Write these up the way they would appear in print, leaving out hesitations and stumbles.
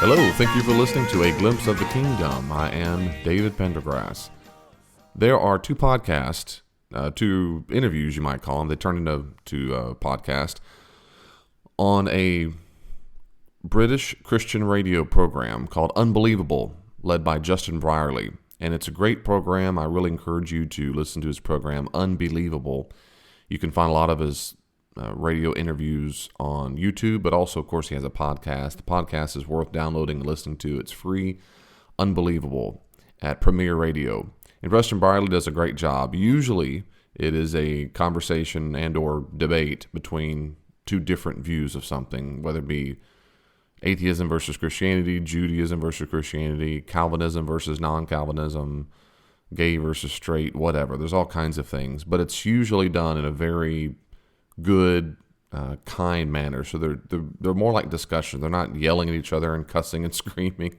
Hello, thank you for listening to A Glimpse of the Kingdom. I am David Pendergrass. There are two podcasts, two interviews you might call them. They turned into a podcast on a British Christian radio program called Unbelievable, led by Justin Brierley. And it's a great program. I really encourage you to listen to his program, Unbelievable. You can find a lot of his radio interviews on YouTube, but also, of course, he has a podcast. The podcast is worth downloading and listening to. It's free, Unbelievable, at Premier Radio. And Justin Brierley does a great job. Usually, it is a conversation and or debate between two different views of something, whether it be atheism versus Christianity, Judaism versus Christianity, Calvinism versus non-Calvinism, gay versus straight, whatever. There's all kinds of things, but it's usually done in a very good, kind manner. So they're more like discussion. They're not yelling at each other and cussing and screaming.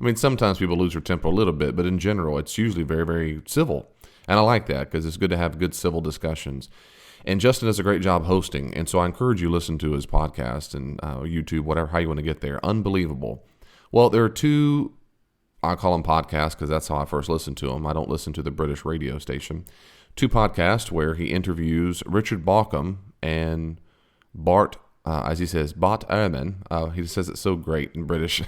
I mean, sometimes people lose their temper a little bit, but in general, it's usually very, very civil. And I like that because it's good to have good civil discussions. And Justin does a great job hosting. And so I encourage you to listen to his podcast and YouTube, whatever, how you want to get there. Unbelievable. Well, there are two, I call them podcasts because that's how I first listened to them. I don't listen to the British radio station. Two podcasts where he interviews Richard Bauckham and Bart, as he says, Bart Ehrman. He says it so great in British.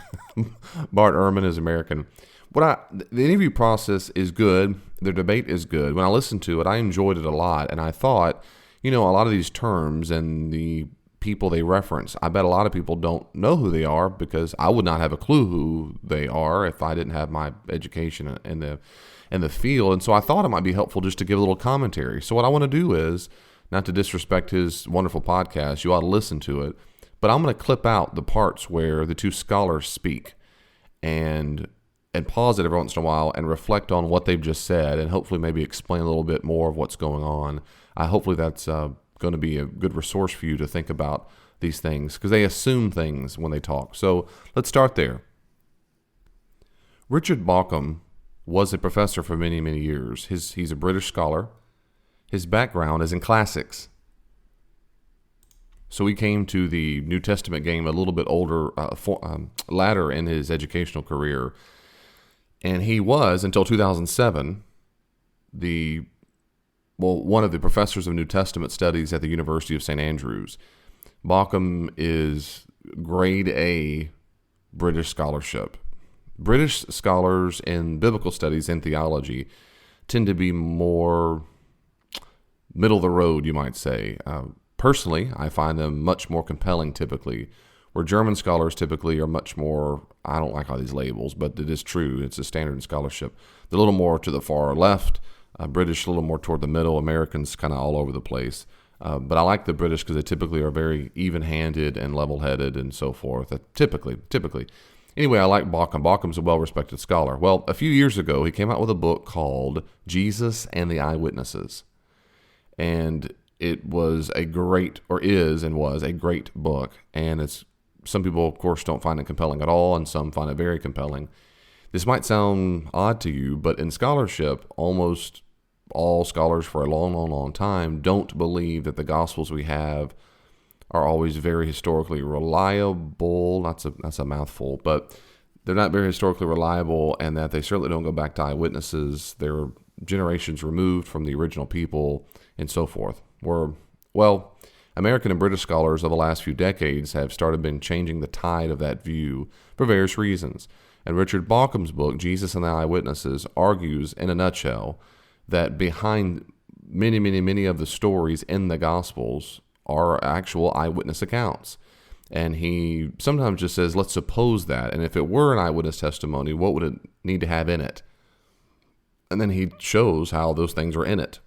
Bart Ehrman is American. The interview process is good. Their debate is good. When I listened to it, I enjoyed it a lot. And I thought, a lot of these terms and the people they reference, I bet a lot of people don't know who they are because I would not have a clue who they are if I didn't have my education in the field. And so I thought it might be helpful just to give a little commentary. So what I want to do is, not to disrespect his wonderful podcast, you ought to listen to it, but I'm going to clip out the parts where the two scholars speak and pause it every once in a while and reflect on what they've just said and hopefully maybe explain a little bit more of what's going on. Hopefully that's going to be a good resource for you to think about these things because they assume things when they talk. So let's start there. Richard Bauckham was a professor for many, many years. He's a British scholar. His background is in classics. So he came to the New Testament game a little bit older, later in his educational career. And he was, until 2007, one of the professors of New Testament studies at the University of St. Andrews. Bauckham is grade A British scholarship. British scholars in biblical studies and theology tend to be more middle of the road, you might say. Personally, I find them much more compelling typically, where German scholars typically are much more, I don't like all these labels, but it is true, it's a standard in scholarship. They're a little more to the far left, British a little more toward the middle, Americans kind of all over the place. But I like the British because they typically are very even-handed and level-headed and so forth, typically. Anyway, I like Bauckham. Baukham's a well-respected scholar. Well, a few years ago, he came out with a book called Jesus and the Eyewitnesses. And it was a great book. And some people, of course, don't find it compelling at all, and some find it very compelling. This might sound odd to you, but in scholarship, almost all scholars for a long, long, long time don't believe that the Gospels we have are always very historically reliable. That's a mouthful, but they're not very historically reliable, and that they certainly don't go back to eyewitnesses. They're generations removed from the original people and so forth. American and British scholars of the last few decades have been changing the tide of that view for various reasons. And Richard Baukham's book, Jesus and the Eyewitnesses, argues in a nutshell that behind many, many, many of the stories in the Gospels are actual eyewitness accounts. And he sometimes just says, let's suppose that. And if it were an eyewitness testimony, what would it need to have in it? And then he shows how those things are in it.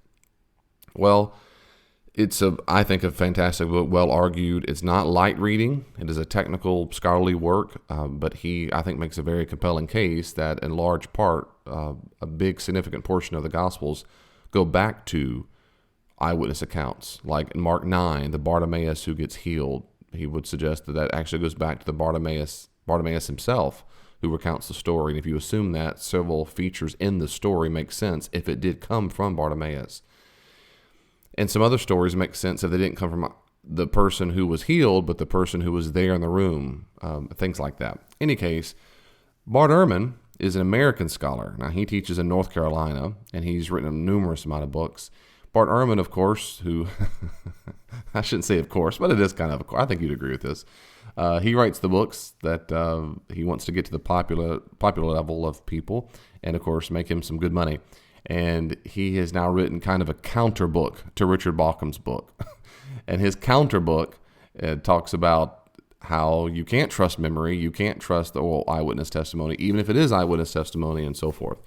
Well, it's I think, a fantastic book, well argued. It's not light reading. It is a technical, scholarly work, but he, I think, makes a very compelling case that in large part, a big significant portion of the Gospels go back to eyewitness accounts. Like in Mark 9, the Bartimaeus who gets healed, he would suggest that actually goes back to the Bartimaeus himself, who recounts the story. And if you assume that, several features in the story make sense if it did come from Bartimaeus. And some other stories make sense if they didn't come from the person who was healed, but the person who was there in the room, things like that. Any case, Bart Ehrman is an American scholar. Now, he teaches in North Carolina, and he's written a numerous amount of books. Bart Ehrman, of course, who, I shouldn't say of course, but it is kind of a course. I think you'd agree with this. He writes the books that he wants to get to the popular level of people and, of course, make him some good money. And he has now written kind of a counter book to Richard Bauckham's book. And his counter book talks about how you can't trust memory, you can't trust the oral eyewitness testimony, even if it is eyewitness testimony and so forth.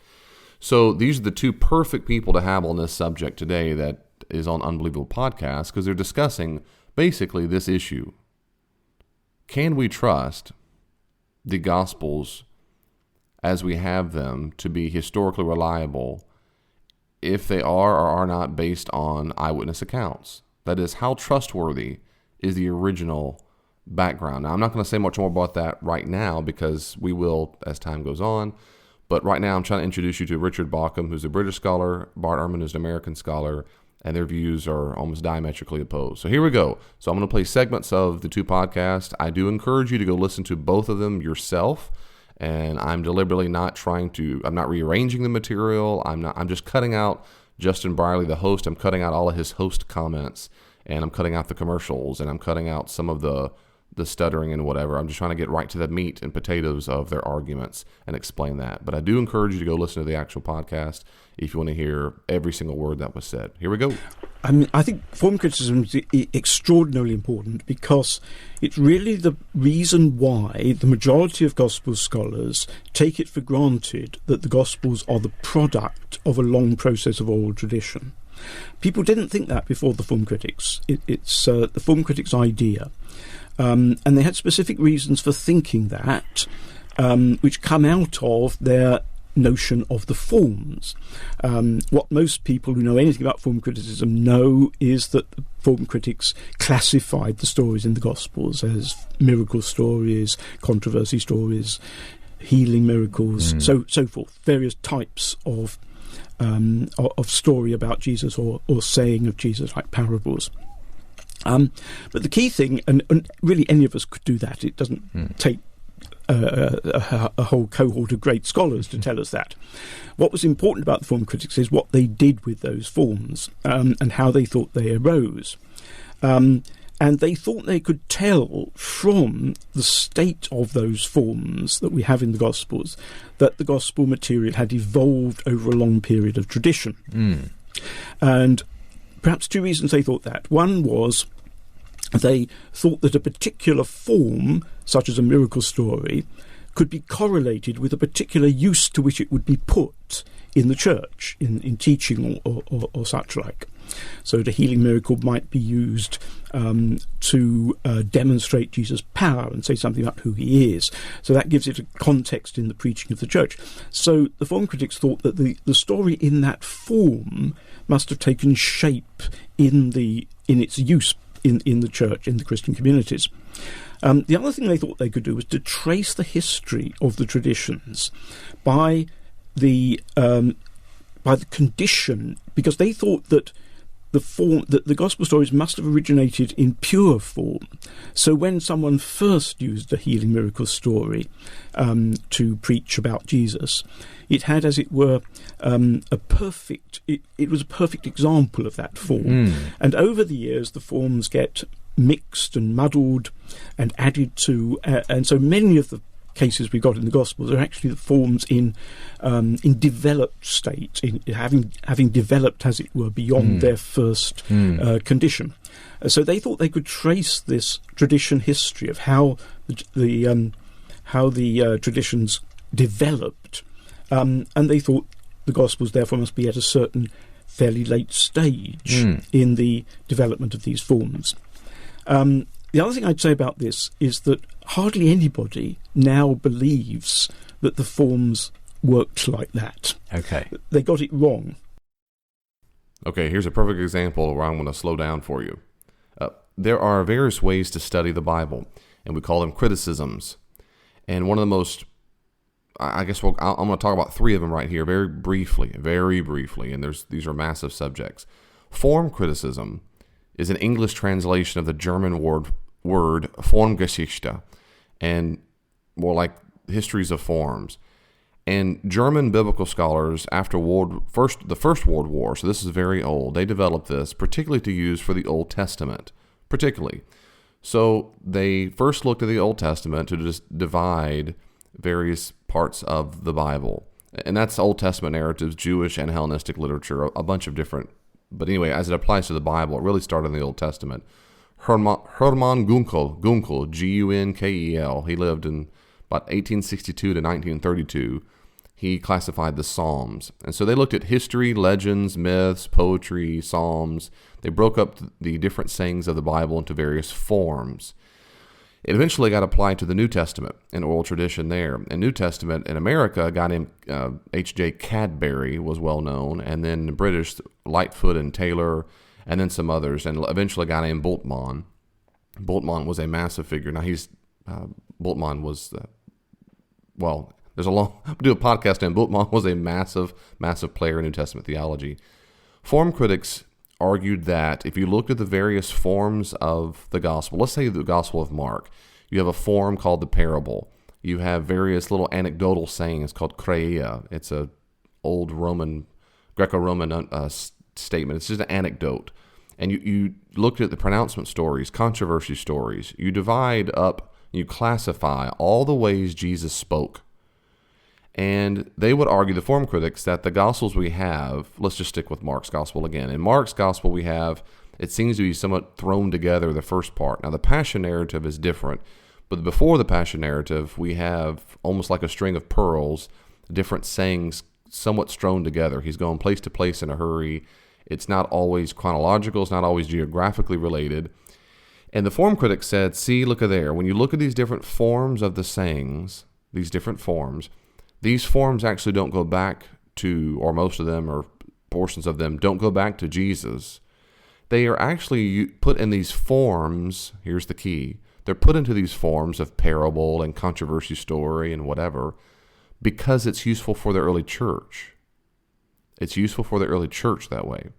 So these are the two perfect people to have on this subject today that is on Unbelievable Podcast, because they're discussing basically this issue. Can we trust the Gospels as we have them to be historically reliable if they are or are not based on eyewitness accounts? That is, how trustworthy is the original background? Now, I'm not going to say much more about that right now because we will as time goes on. But right now, I'm trying to introduce you to Richard Bauckham, who's a British scholar. Bart Ehrman is an American scholar, and their views are almost diametrically opposed. So here we go. So I'm going to play segments of the two podcasts. I do encourage you to go listen to both of them yourself. And I'm deliberately not I'm not rearranging the material. I'm just cutting out Justin Brierley, the host. I'm cutting out all of his host comments, and I'm cutting out the commercials, and I'm cutting out some of the stuttering and whatever. I'm just trying to get right to the meat and potatoes of their arguments and explain that. But I do encourage you to go listen to the actual podcast if you want to hear every single word that was said. Here we go. I think form criticism is extraordinarily important because it's really the reason why the majority of gospel scholars take it for granted that the Gospels are the product of a long process of oral tradition. People didn't think that before the form critics. It's the form critics' idea. And they had specific reasons for thinking that, which come out of their notion of the forms. What most people who know anything about form criticism know is that the form critics classified the stories in the Gospels as miracle stories, controversy stories, healing miracles, so forth, various types of story about Jesus or saying of Jesus, like parables. But the key thing, and really any of us could do that, it doesn't take a whole cohort of great scholars to tell us that. What was important about the form critics is what they did with those forms and how they thought they arose. And they thought they could tell from the state of those forms that we have in the Gospels that the Gospel material had evolved over a long period of tradition. And perhaps two reasons they thought that. One was they thought that a particular form, such as a miracle story, could be correlated with a particular use to which it would be put in the church, in teaching or such like. So the healing miracle might be used to demonstrate Jesus' power and say something about who he is. So that gives it a context in the preaching of the church. So the form critics thought that the story in that form must have taken shape in its use in the church, in the Christian communities. The other thing they thought they could do was to trace the history of the traditions by the condition, because they thought that the gospel stories must have originated in pure form. So when someone first used a healing miracle story to preach about Jesus, it had, as it were, it was a perfect example of that form. And over the years, the forms get mixed and muddled and added to, and so many of the cases we got in the Gospels are actually the forms in developed state, in having developed, as it were, beyond their first condition. So they thought they could trace this tradition history of how the traditions developed, and they thought the Gospels therefore must be at a certain fairly late stage in the development of these forms. The other thing I'd say about this is that hardly anybody now believes that the forms worked like that. Okay. They got it wrong. Okay, here's a perfect example where I'm going to slow down for you. There are various ways to study the Bible, and we call them criticisms. And one of the most, I'm going to talk about three of them right here very briefly, and these are massive subjects. Form criticism is an English translation of the German word Formgeschichte, and more like histories of forms. And German biblical scholars, after the First World War, so this is very old, they developed this particularly to use for the Old Testament, particularly. So they first looked at the Old Testament to just divide various parts of the Bible. And that's Old Testament narratives, Jewish and Hellenistic literature, a bunch of different. But anyway, as it applies to the Bible, it really started in the Old Testament. Hermann Gunkel, Gunkel, he lived in about 1862 to 1932. He classified the Psalms. And so they looked at history, legends, myths, poetry, psalms. They broke up the different sayings of the Bible into various forms. It eventually got applied to the New Testament and oral tradition there. In New Testament in America, a guy named H.J. Cadbury was well known, and then in British, Lightfoot and Taylor, and then some others, and eventually a guy named Bultmann. Bultmann was a massive figure. Now Bultmann was, there's I'll do a podcast on Bultmann was a massive, massive player in New Testament theology. Form critics argued that if you looked at the various forms of the gospel, let's say the Gospel of Mark, you have a form called the parable. You have various little anecdotal sayings called kreia. It's a old Greco-Roman statement. It's just an anecdote. And you looked at the pronouncement stories, controversy stories. You divide up, you classify all the ways Jesus spoke. And they would argue, the form critics, that the Gospels we have, let's just stick with Mark's Gospel again. In Mark's Gospel we have, it seems to be somewhat thrown together, the first part. Now the Passion narrative is different, but before the Passion narrative, we have almost like a string of pearls, different sayings somewhat strewn together. He's going place to place in a hurry. It's not always chronological, it's not always geographically related. And the form critics said, see, look at there. When you look at these different forms of the sayings, these different forms, these forms actually don't go back to, or most of them, or portions of them, don't go back to Jesus. They are actually put in these forms, here's the key, they're put into these forms of parable and controversy story and whatever, because it's useful for the early church. It's useful for the early church that way.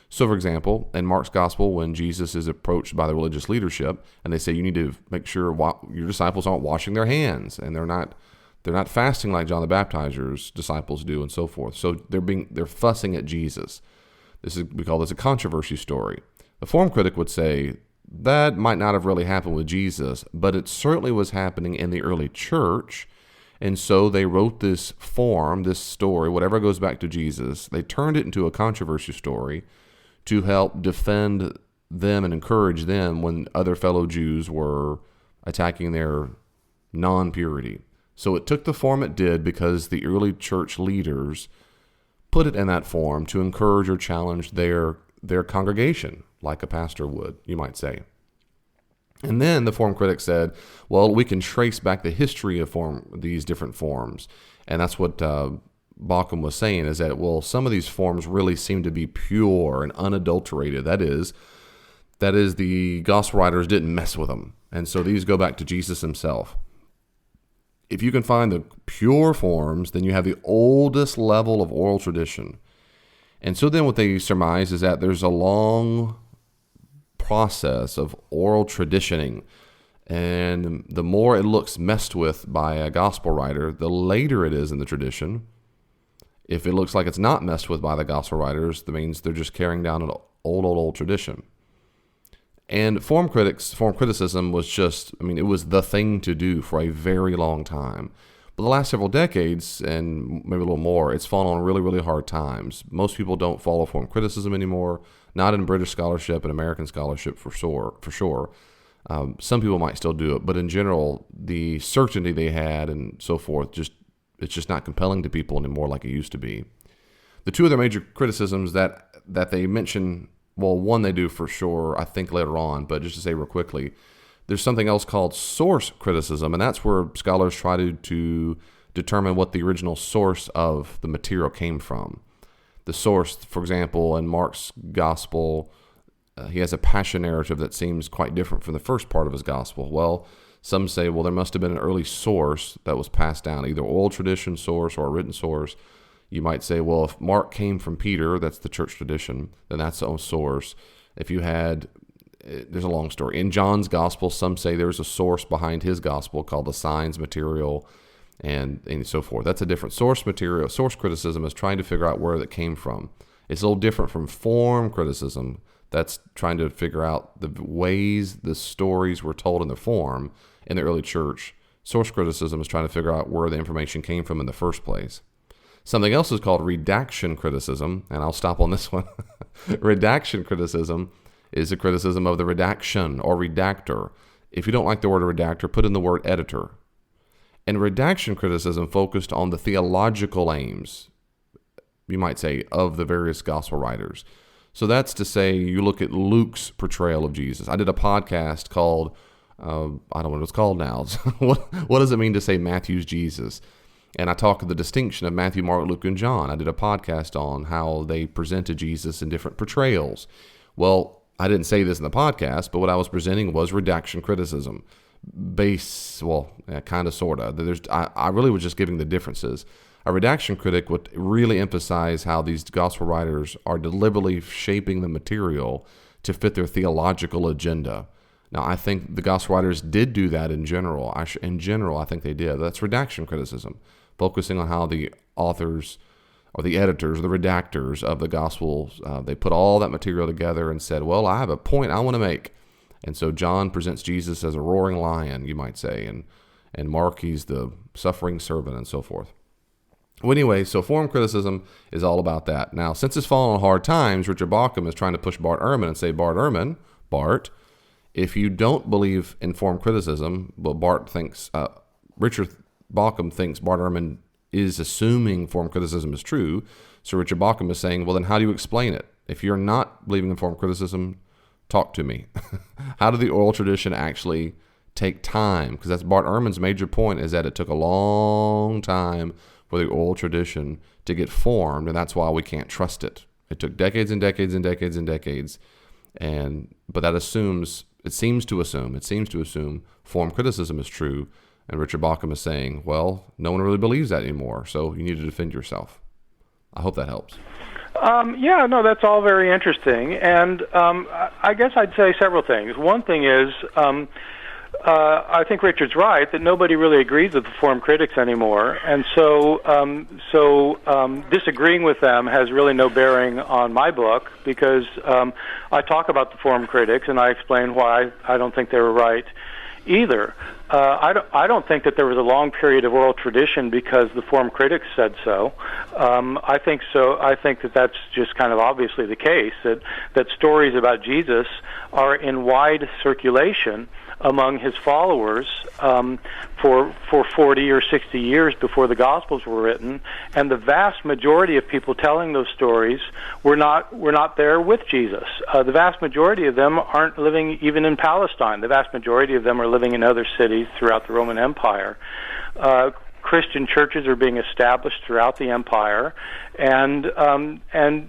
So, for example, in Mark's Gospel, when Jesus is approached by the religious leadership, and they say you need to make sure your disciples aren't washing their hands, and they're not fasting like John the Baptizer's disciples do, and so forth. So they're fussing at Jesus. We call this a controversy story. The form critic would say that might not have really happened with Jesus, but it certainly was happening in the early church. And so they wrote this form, this story, whatever goes back to Jesus. They turned it into a controversy story to help defend them and encourage them when other fellow Jews were attacking their non-purity. So it took the form it did because the early church leaders put it in that form to encourage or challenge their congregation, like a pastor would, you might say. And then the form critic said, well, we can trace back the history of these different forms. And that's what Bauckham was saying, is that, well, some of these forms really seem to be pure and unadulterated. That is, the gospel writers didn't mess with them. And so these go back to Jesus himself. If you can find the pure forms, then you have the oldest level of oral tradition. And so then what they surmise is that there's a long process of oral traditioning. And the more it looks messed with by a gospel writer, the later it is in the tradition. If it looks like it's not messed with by the gospel writers, that means they're just carrying down an old tradition. And form criticism was it was the thing to do for a very long time. But the last several decades, and maybe a little more, it's fallen on really, really hard times. Most people don't follow form criticism anymore, not in British scholarship and American scholarship for sure. Some people might still do it, but in general, the certainty they had and so forth, it's just not compelling to people anymore like it used to be. The two other major criticisms that they mention, well, one they do for sure, I think later on, but just to say real quickly, there's something else called source criticism, and that's where scholars try to determine what the original source of the material came from. The source, for example, in Mark's gospel, he has a passion narrative that seems quite different from the first part of his gospel. Well, some say, well, there must have been an early source that was passed down, either oral tradition source or a written source. You might say, well, if Mark came from Peter, that's the church tradition, then that's the own source. If you had there's a long story. In John's gospel, some say there's a source behind his gospel called the signs material and so forth. That's a different source material. Source criticism is trying to figure out where that came from. It's a little different from form criticism. That's trying to figure out the ways the stories were told in the form in the early church. Source criticism is trying to figure out where the information came from in the first place. Something else is called redaction criticism, and I'll stop on this one. Redaction criticism is a criticism of the redaction or redactor. If you don't like the word redactor, put in the word editor. And redaction criticism focused on the theological aims, you might say, of the various gospel writers. So that's to say, you look at Luke's portrayal of Jesus. I did a podcast called, I don't know what it's called now. What does it mean to say Matthew's Jesus? And I talked the distinction of Matthew, Mark, Luke, and John. I did a podcast on how they presented Jesus in different portrayals. Well, I didn't say this in the podcast, but what I was presenting was redaction criticism. Kind of, sort of. I really was just giving the differences. A redaction critic would really emphasize how these gospel writers are deliberately shaping the material to fit their theological agenda. Now, I think the gospel writers did do that in general. I think they did. That's redaction criticism, focusing on how the authors or the editors or the redactors of the Gospels, they put all that material together and said, well, I have a point I want to make. And so John presents Jesus as a roaring lion, you might say, and Mark, he's the suffering servant and so forth. Well, anyway, so form criticism is all about that. Now, since it's fallen on hard times, Richard Bauckham is trying to push Bart Ehrman and say, Bart, if you don't believe in form criticism, but Richard Bauckham thinks Bart Ehrman is assuming form criticism is true. So Richard Bauckham is saying, well, then how do you explain it? If you're not believing in form criticism, talk to me. How did the oral tradition actually take time? Because that's Bart Ehrman's major point, is that it took a long time for the oral tradition to get formed, and that's why we can't trust it. It took decades and decades and decades and decades, but that seems to assume form criticism is true, and Richard Bauckham is saying, well, no one really believes that anymore, so you need to defend yourself. I hope that helps. That's all very interesting, and I guess I'd say several things. One thing is, I think Richard's right that nobody really agrees with the form critics anymore, and so disagreeing with them has really no bearing on my book, because I talk about the form critics and I explain why I don't think they were right either. I don't think that there was a long period of oral tradition because the form critics said so. I think that that's just kind of obviously the case, that stories about Jesus are in wide circulation among his followers for 40 or 60 years before the Gospels were written, and the vast majority of people telling those stories were not there with Jesus. The vast majority of them aren't living even in Palestine. The vast majority of them are living in other cities throughout the Roman Empire. Christian churches are being established throughout the empire, and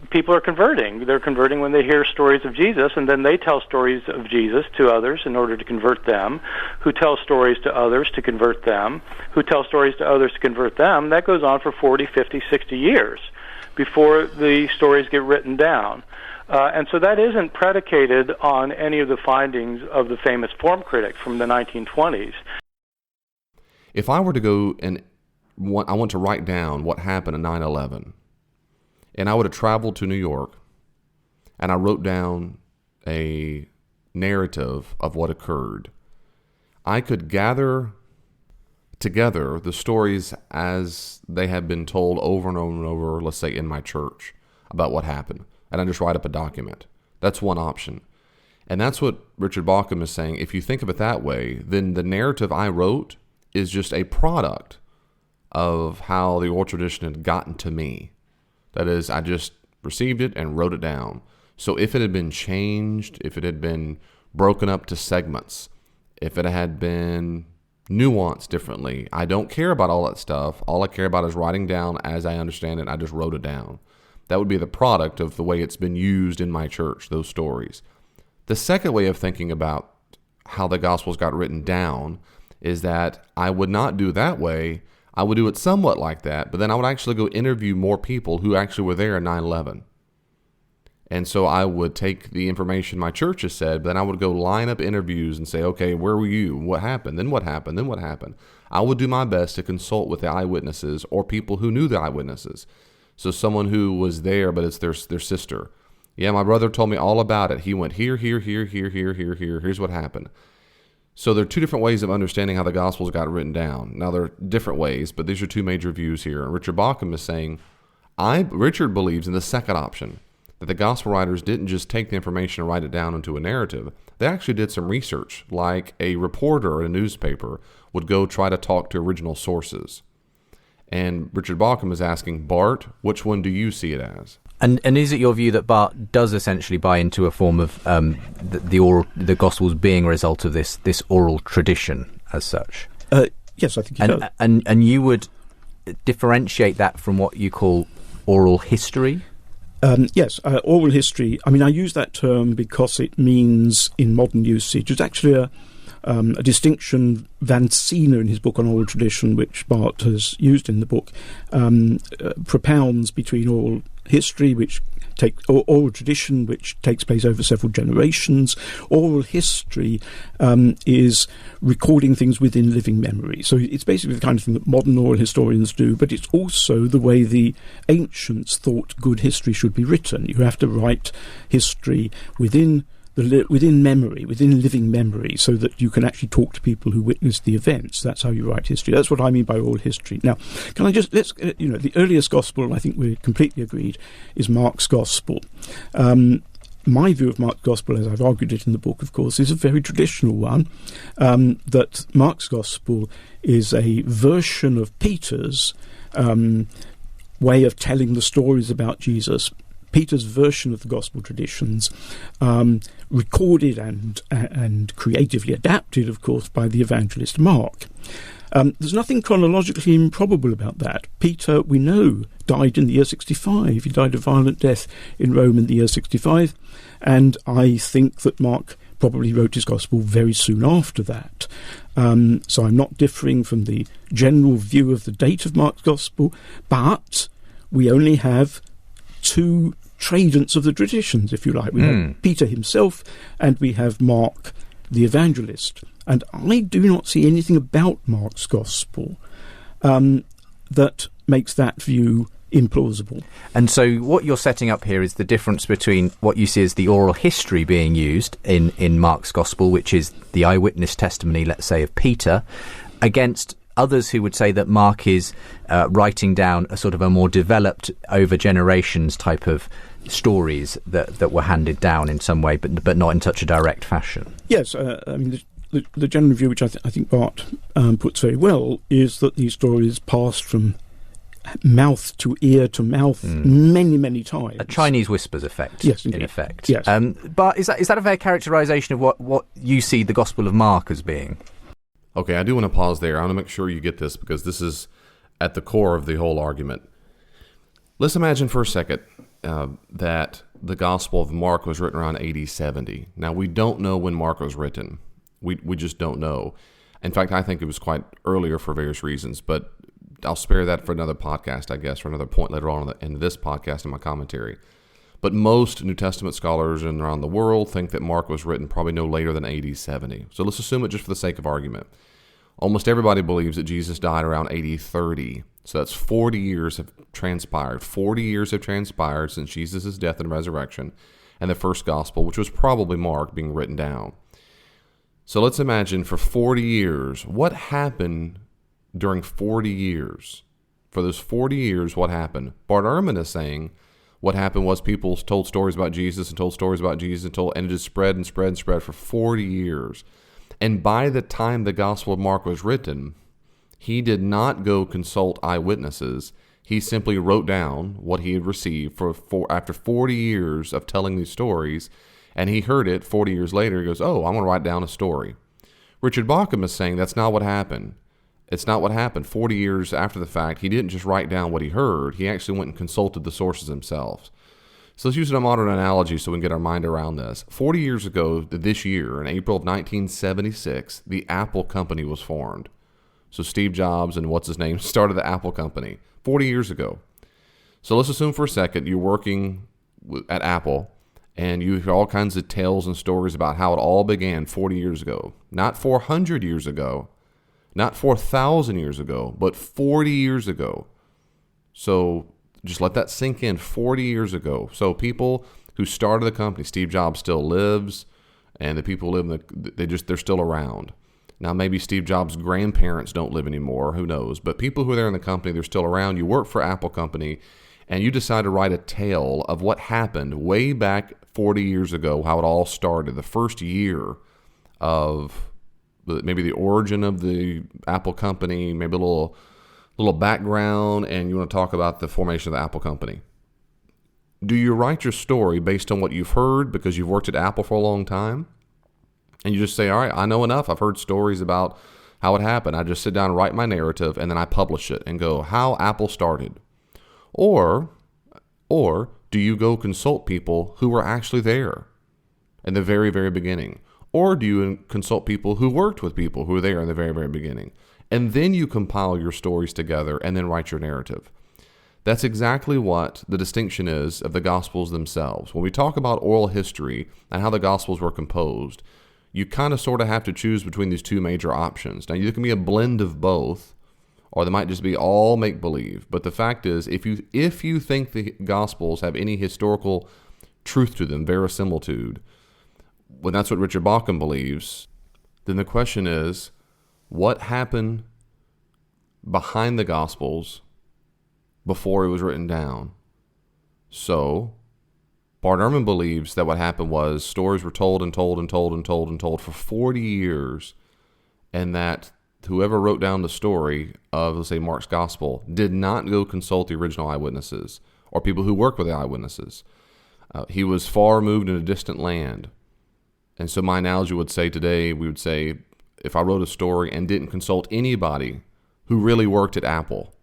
people are converting. They're converting when they hear stories of Jesus, and then they tell stories of Jesus to others in order to convert them, who tell stories to others to convert them, who tell stories to others to convert them. That goes on for 40, 50, 60 years before the stories get written down. And so that isn't predicated on any of the findings of the famous form critic from the 1920s. If I were to go and I want to write down what happened in 9/11, and I would have traveled to New York, and I wrote down a narrative of what occurred, I could gather together the stories as they had been told over and over and over, let's say in my church, about what happened, and I just write up a document. That's one option. And that's what Richard Bauckham is saying. If you think of it that way, then the narrative I wrote is just a product of how the oral tradition had gotten to me. That is, I just received it and wrote it down. So if it had been changed, if it had been broken up to segments, if it had been nuanced differently, I don't care about all that stuff. All I care about is writing down as I understand it. I just wrote it down. That would be the product of the way it's been used in my church, those stories. The second way of thinking about how the Gospels got written down is that I would not do it that way. I would do it somewhat like that, but then I would actually go interview more people who actually were there in 9/11. And so I would take the information my church has said, but then I would go line up interviews and say, okay, where were you? What happened? Then what happened? Then what happened? I would do my best to consult with the eyewitnesses or people who knew the eyewitnesses. So someone who was there, but it's their sister. Yeah, my brother told me all about it. He went here, here, here, here, here, here, here. Here's what happened. So there are two different ways of understanding how the Gospels got written down. Now, there are different ways, but these are two major views here. Richard Bauckham is saying, Richard believes in the second option, that the Gospel writers didn't just take the information and write it down into a narrative. They actually did some research, like a reporter at a newspaper would go try to talk to original sources. And Richard Bauckham is asking, Bart, which one do you see it as? And is it your view that Bart does essentially buy into a form of the Gospels being a result of this oral tradition as such? Yes, I think he does. And you would differentiate that from what you call oral history? Yes, oral history. I mean, I use that term because it means, in modern usage, it's actually a distinction Van Sina, in his book on oral tradition, which Bart has used in the book, propounds between oral history, oral tradition, which takes place over several generations. Oral history is recording things within living memory. So it's basically the kind of thing that modern oral historians do, but it's also the way the ancients thought good history should be written. You have to write history within memory, within living memory, so that you can actually talk to people who witnessed the events. That's how you write history. That's what I mean by oral history. Now, can I just the earliest gospel, and I think we're completely agreed, is Mark's gospel. My view of Mark's gospel, as I've argued it in the book, of course, is a very traditional one. That Mark's gospel is a version of Peter's way of telling the stories about Jesus. Peter's version of the gospel traditions, recorded and creatively adapted, of course, by the evangelist Mark. There's nothing chronologically improbable about that. Peter, we know, died in the year 65. He died a violent death in Rome in the year 65, and I think that Mark probably wrote his gospel very soon after that. So I'm not differing from the general view of the date of Mark's gospel, but we only have two tradents of the traditions, if you like. We have Peter himself, and we have Mark the evangelist. And I do not see anything about Mark's gospel that makes that view implausible. And so what you're setting up here is the difference between what you see as the oral history being used in Mark's gospel, which is the eyewitness testimony, let's say, of Peter, against others who would say that Mark is writing down a sort of a more developed over generations type of stories that were handed down in some way, but not in such a direct fashion. Yes, I mean, the general view, which I think Bart puts very well, is that these stories passed from mouth to ear to mouth many, many times. A Chinese whispers effect, yes, in effect. Yes. But is that a fair characterisation of what you see the Gospel of Mark as being? Okay, I do want to pause there. I want to make sure you get this, because this is at the core of the whole argument. Let's imagine for a second that the Gospel of Mark was written around AD 70. Now, we don't know when Mark was written. We just don't know. In fact, I think it was quite earlier for various reasons, but I'll spare that for another podcast, I guess, for another point later on in this podcast in my commentary. But most New Testament scholars around the world think that Mark was written probably no later than AD 70. So let's assume it just for the sake of argument. Almost everybody believes that Jesus died around AD 30. So that's 40 years have transpired. 40 years have transpired since Jesus' death and resurrection and the first gospel, which was probably Mark, being written down. So let's imagine for 40 years, what happened during 40 years? For those 40 years, what happened? Bart Ehrman is saying what happened was people told stories about Jesus and told stories about Jesus and it just spread and spread and spread for 40 years. And by the time the Gospel of Mark was written, he did not go consult eyewitnesses. He simply wrote down what he had received after 40 years of telling these stories, and he heard it 40 years later. He goes, oh, I'm going to write down a story. Richard Bauckham is saying that's not what happened. It's not what happened. 40 years after the fact, he didn't just write down what he heard. He actually went and consulted the sources himself. So let's use a modern analogy so we can get our mind around this. 40 years ago this year, in April of 1976, the Apple company was formed. So Steve Jobs and what's-his-name started the Apple company 40 years ago. So let's assume for a second you're working at Apple And you hear all kinds of tales and stories about how it all began 40 years ago. Not 400 years ago, not 4,000 years ago, but 40 years ago. So just let that sink in. 40 years ago. So people who started the company, Steve Jobs still lives, and the people who live they're still around. Now maybe Steve Jobs' grandparents don't live anymore, who knows? But people who are there in the company, they're still around. You work for Apple Company, and you decide to write a tale of what happened way back 40 years ago, how it all started, the first year of maybe the origin of the Apple Company, maybe a little background, and you want to talk about the formation of the Apple Company. Do you write your story based on what you've heard because you've worked at Apple for a long time? And you just say, all right, I know enough. I've heard stories about how it happened. I just sit down and write my narrative, and then I publish it and go, how Apple started. Or do you go consult people who were actually there in the very, very beginning? Or do you consult people who worked with people who were there in the very, very beginning? And then you compile your stories together and then write your narrative. That's exactly what the distinction is of the Gospels themselves. When we talk about oral history and how the Gospels were composed, you kind of sort of have to choose between these two major options. Now, you can be a blend of both, or they might just be all make-believe. But the fact is, if you think the Gospels have any historical truth to them, verisimilitude, when that's what Richard Bauckham believes, then the question is, what happened behind the Gospels before it was written down? So, Bart Ehrman believes that what happened was stories were told and told and told and told and told for 40 years, and that whoever wrote down the story of, let's say, Mark's Gospel did not go consult the original eyewitnesses or people who worked with the eyewitnesses. He was far removed in a distant land. And so my analogy would say today, we would say, if I wrote a story and didn't consult anybody who really worked at Apple,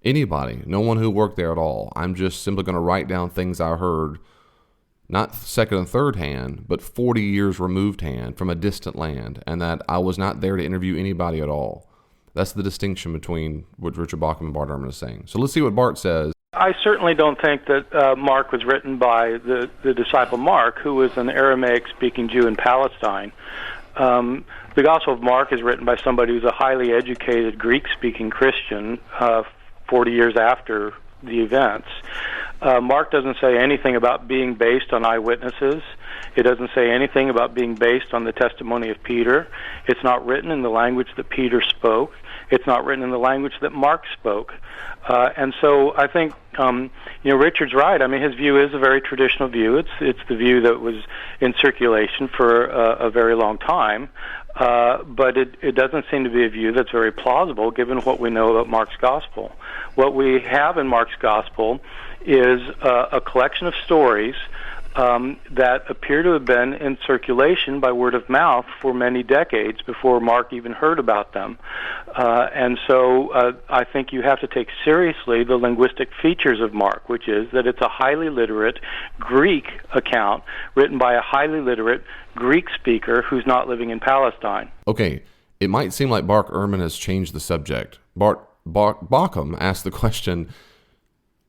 anybody, no one who worked there at all, I'm just simply going to write down things I heard, not second and third hand, but 40 years removed hand from a distant land, and that I was not there to interview anybody at all. That's the distinction between what Richard Bauckham and Bart Ehrman is saying. So let's see what Bart says. I certainly don't think that Mark was written by the disciple Mark, who was an Aramaic-speaking Jew in Palestine. The Gospel of Mark is written by somebody who's a highly educated Greek-speaking Christian 40 years after the events. Mark doesn't say anything about being based on eyewitnesses. It doesn't say anything about being based on the testimony of Peter. It's not written in the language that Peter spoke. It's not written in the language that Mark spoke. And so I think, Richard's right. I mean, his view is a very traditional view. It's the view that was in circulation for a very long time. But it doesn't seem to be a view that's very plausible given what we know about Mark's Gospel. What we have in Mark's Gospel is a collection of stories that appear to have been in circulation by word of mouth for many decades before Mark even heard about them. And so I think you have to take seriously the linguistic features of Mark, which is that it's a highly literate Greek account written by a highly literate Greek speaker who's not living in Palestine. Okay, it might seem like Bart Ehrman has changed the subject. Bauckham asked the question,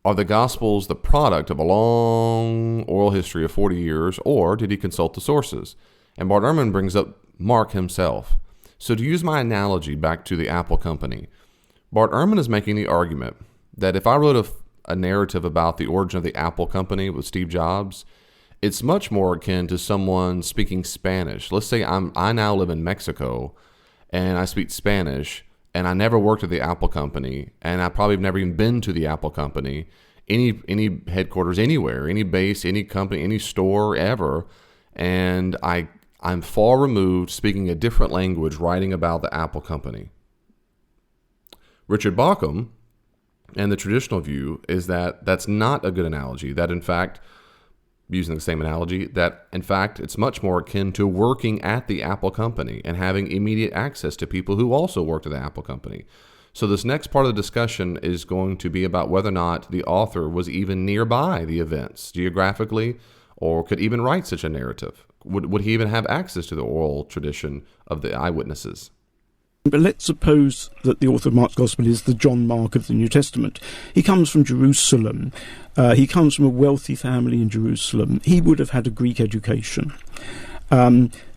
are the Gospels the product of a long oral history of 40 years, or did he consult the sources? And Bart Ehrman brings up Mark himself. So to use my analogy back to the Apple Company, Bart Ehrman is making the argument that if I wrote a narrative about the origin of the Apple Company with Steve Jobs, it's much more akin to someone speaking Spanish. Let's say I now live in Mexico, and I speak Spanish, and I never worked at the Apple Company, and I probably have never even been to the Apple Company, any headquarters anywhere, any base, any company, any store ever, and I'm far removed, speaking a different language, writing about the Apple Company. Richard Bauckham and the traditional view is that that's not a good analogy, that in fact, using the same analogy, that in fact it's much more akin to working at the Apple Company and having immediate access to people who also worked at the Apple Company. So this next part of the discussion is going to be about whether or not the author was even nearby the events geographically or could even write such a narrative. Would he even have access to the oral tradition of the eyewitnesses? But let's suppose that the author of Mark's Gospel is the John Mark of the New Testament. He comes from Jerusalem. He comes from a wealthy family in Jerusalem. He would have had a Greek education.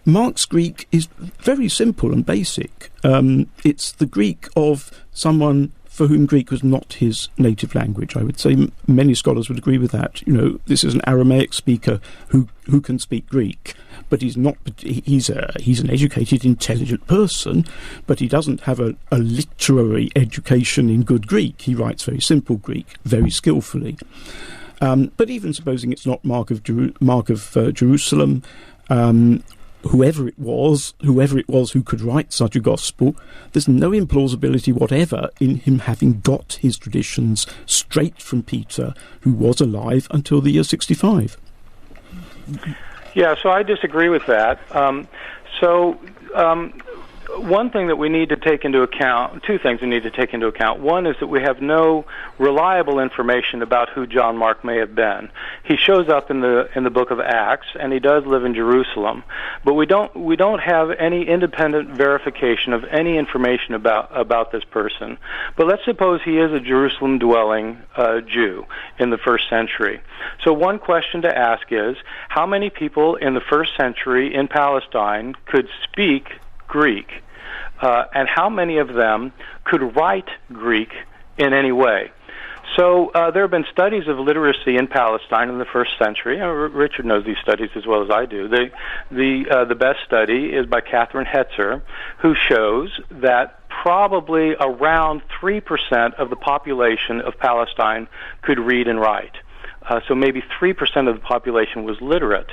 Mark's Greek is very simple and basic. It's the Greek of someone for whom Greek was not his native language. I would say many scholars would agree with that. This is an Aramaic speaker who can speak Greek. But he's not. He's an educated, intelligent person, but he doesn't have a literary education in good Greek. He writes very simple Greek, very skillfully. But even supposing it's not Mark of Jerusalem, whoever it was who could write such a gospel, there's no implausibility whatever in him having got his traditions straight from Peter, who was alive until the year 65. Yeah, so I disagree with that. One thing that we need to take into account, two things we need to take into account. One is that we have no reliable information about who John Mark may have been. He shows up in the book of Acts, and he does live in Jerusalem, but we don't have any independent verification of any information about this person. But let's suppose he is a Jerusalem-dwelling Jew in the first century. So one question to ask is, how many people in the first century in Palestine could speak Greek, and how many of them could write Greek in any way? So there have been studies of literacy in Palestine in the first century. Richard knows these studies as well as I do. The best study is by Catherine Hetzer, who shows that probably around 3% of the population of Palestine could read and write. So maybe 3% of the population was literate.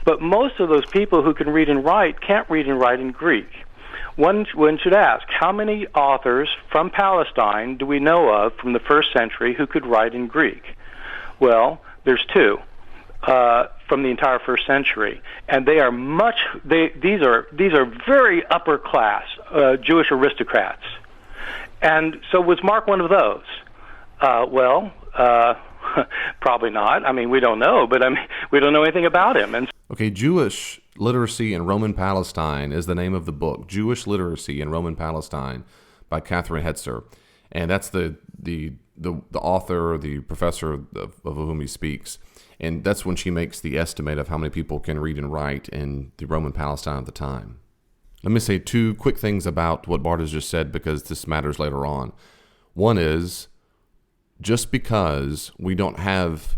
But most of those people who can read and write can't read and write in Greek. One should ask, how many authors from Palestine do we know of from the first century who could write in Greek? Well, there's two from the entire first century, and they are these are very upper class Jewish aristocrats. And so was Mark one of those? Probably not. I mean, we don't know, but we don't know anything about him. And okay, Jewish Literacy in Roman Palestine is the name of the book, Jewish Literacy in Roman Palestine by Catherine Hetzer. And that's the author, the professor of whom he speaks. And that's when she makes the estimate of how many people can read and write in the Roman Palestine at the time. Let me say two quick things about what Bart has just said, because this matters later on. One is, just because we don't have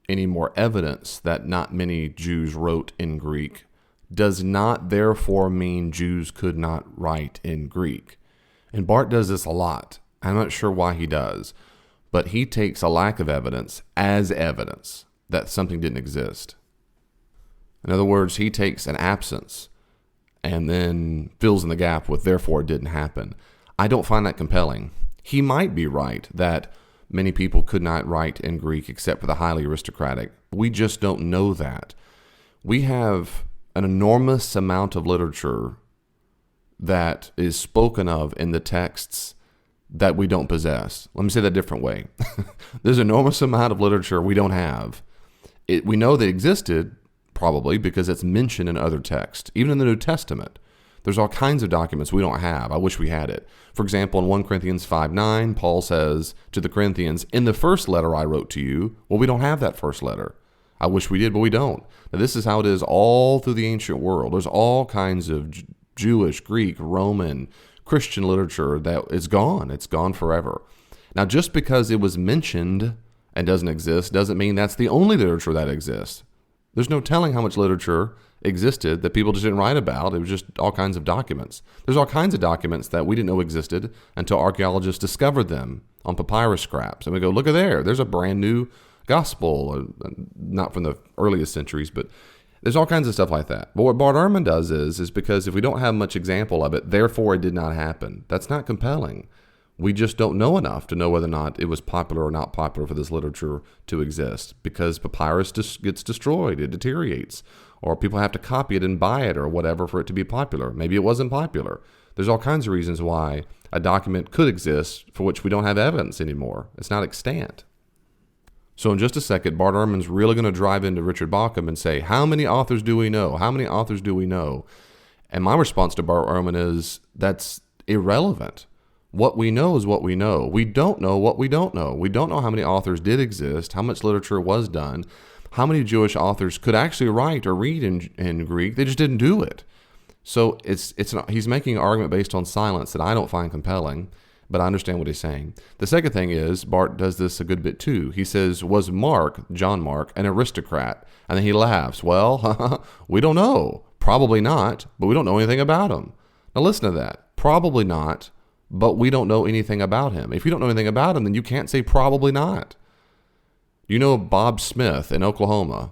any more evidence that not many Jews wrote in Greek does not therefore mean Jews could not write in Greek. And Bart does this a lot. I'm not sure why he does, but he takes a lack of evidence as evidence that something didn't exist. In other words, he takes an absence and then fills in the gap with therefore it didn't happen. I don't find that compelling. He might be right that many people could not write in Greek except for the highly aristocratic. We just don't know that. We have an enormous amount of literature that is spoken of in the texts that we don't possess. Let me say that a different way. There's an enormous amount of literature we don't have. We know they existed, probably, because it's mentioned in other texts. Even in the New Testament, there's all kinds of documents we don't have. I wish we had it. For example, in 1 Corinthians 5:9, Paul says to the Corinthians, in the first letter I wrote to you. Well, we don't have that first letter. I wish we did, but we don't. Now, this is how it is all through the ancient world. There's all kinds of Jewish, Greek, Roman, Christian literature that is gone. It's gone forever. Now, just because it was mentioned and doesn't exist doesn't mean that's the only literature that exists. There's no telling how much literature existed that people just didn't write about. It was just all kinds of documents. There's all kinds of documents that we didn't know existed until archaeologists discovered them on papyrus scraps. And we go, look at there. There's a brand new gospel, not from the earliest centuries, but there's all kinds of stuff like that. But what Bart Ehrman does is because if we don't have much example of it, therefore it did not happen. That's not compelling. We just don't know enough to know whether or not it was popular or not popular for this literature to exist, because papyrus gets destroyed, it deteriorates, or people have to copy it and buy it or whatever for it to be popular. Maybe it wasn't popular. There's all kinds of reasons why a document could exist for which we don't have evidence anymore. It's not extant. So in just a second, Bart Ehrman's really going to drive into Richard Bauckham and say, how many authors do we know? How many authors do we know? And my response to Bart Ehrman is, that's irrelevant. What we know is what we know. We don't know what we don't know. We don't know how many authors did exist, how much literature was done, how many Jewish authors could actually write or read in Greek. They just didn't do it. So he's making an argument based on silence that I don't find compelling, but I understand what he's saying. The second thing is, Barth does this a good bit too. He says, was John Mark, an aristocrat? And then he laughs. Well, we don't know. Probably not, but we don't know anything about him. Now listen to that. Probably not, but we don't know anything about him. If you don't know anything about him, then you can't say probably not. You know Bob Smith in Oklahoma.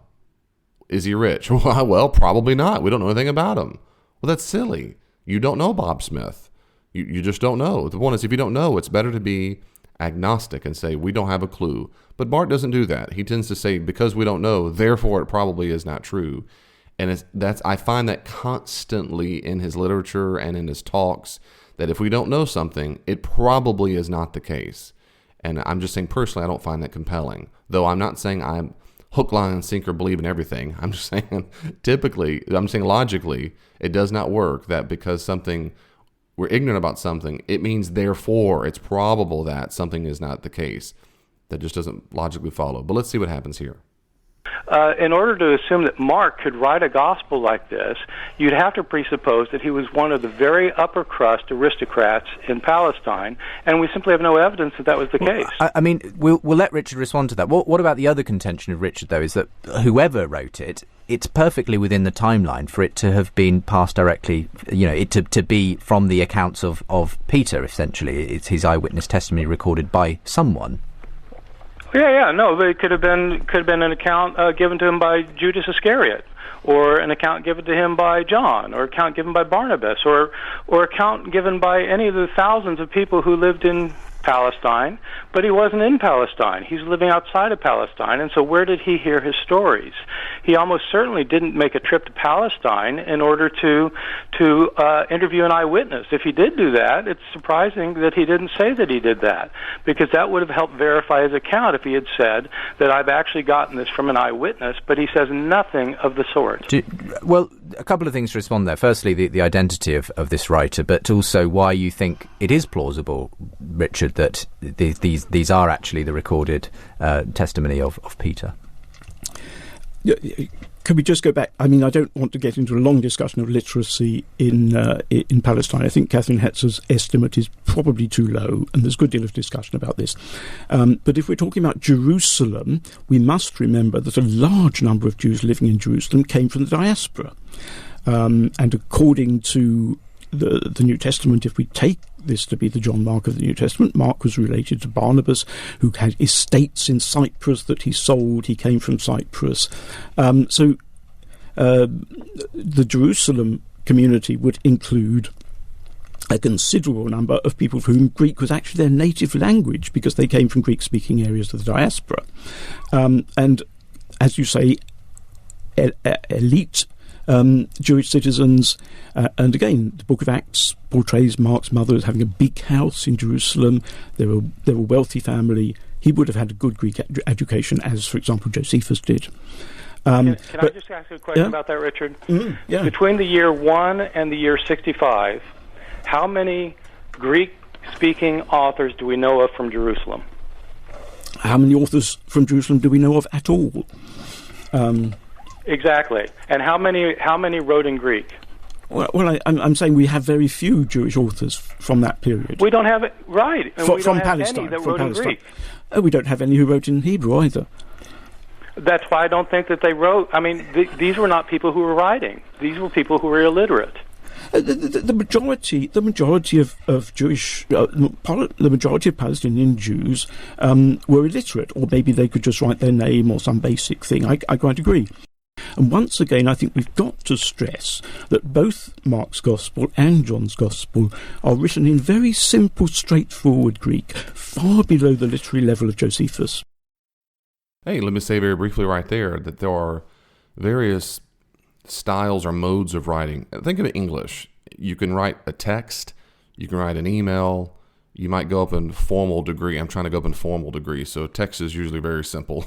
Is he rich? Well, probably not. We don't know anything about him. Well, that's silly. You don't know Bob Smith. You just don't know. The point is, if you don't know, it's better to be agnostic and say, we don't have a clue. But Barth doesn't do that. He tends to say, because we don't know, therefore it probably is not true. And I find that constantly in his literature and in his talks, that if we don't know something, it probably is not the case. And I'm just saying, personally, I don't find that compelling. Though I'm not saying I'm hook, line, and sinker believe in everything. I'm just saying, logically, it does not work that because we're ignorant about something, it means therefore it's probable that something is not the case. That just doesn't logically follow. But let's see what happens here. In order to assume that Mark could write a gospel like this, you'd have to presuppose that he was one of the very upper crust aristocrats in Palestine, and we simply have no evidence that that was the case. I mean, we'll let Richard respond to that. What about the other contention of Richard, though, is that whoever wrote it, it's perfectly within the timeline for it to have been passed directly, to be from the accounts of Peter, essentially. It's his eyewitness testimony recorded by someone. Yeah, no, but it could have been an account given to him by Judas Iscariot, or an account given to him by John, or account given by Barnabas, or account given by any of the thousands of people who lived in Palestine, but he wasn't in Palestine. He's living outside of Palestine, and so where did he hear his stories? He almost certainly didn't make a trip to Palestine in order to interview an eyewitness. If he did do that, it's surprising that he didn't say that he did that, because that would have helped verify his account if he had said that I've actually gotten this from an eyewitness, but he says nothing of the sort. Well, a couple of things to respond there. Firstly, the identity of this writer, but also why you think it is plausible, Richard, that these are actually the recorded testimony of Peter. Can we just go back? I mean, I don't want to get into a long discussion of literacy in Palestine. I think Catherine Hetzer's estimate is probably too low, and there's a good deal of discussion about this. But if we're talking about Jerusalem, we must remember that a large number of Jews living in Jerusalem came from the diaspora. And according to the New Testament, if we take this to be the John Mark of the New Testament, Mark was related to Barnabas, who had estates in Cyprus that he sold. He came from Cyprus. So the Jerusalem community would include a considerable number of people for whom Greek was actually their native language, because they came from Greek-speaking areas of the diaspora. And as you say, elite Jewish citizens, and again, the Book of Acts portrays Mark's mother as having a big house in Jerusalem. They were a wealthy family. He would have had a good Greek education, as, for example, Josephus did. Can I just ask you a question about that, Richard? Yeah. Between the year 1 and the year 65, how many Greek-speaking authors do we know of from Jerusalem? How many authors from Jerusalem do we know of at all? Exactly. And how many wrote in Greek? Well, I'm saying we have very few Jewish authors from that period. We don't have it, right. And we don't have any that wrote in Greek. We don't have any who wrote in Hebrew either. That's why I don't think that they wrote. I mean, these were not people who were writing. These were people who were illiterate. The majority of Jewish, the majority of Palestinian Jews were illiterate, or maybe they could just write their name or some basic thing. I quite agree. And once again, I think we've got to stress that both Mark's Gospel and John's Gospel are written in very simple, straightforward Greek, far below the literary level of Josephus. Hey, let me say very briefly right there that there are various styles or modes of writing. Think of English. You can write a text, you can write an email, you might go up in formal degree. I'm trying to go up in formal degree, so text is usually very simple.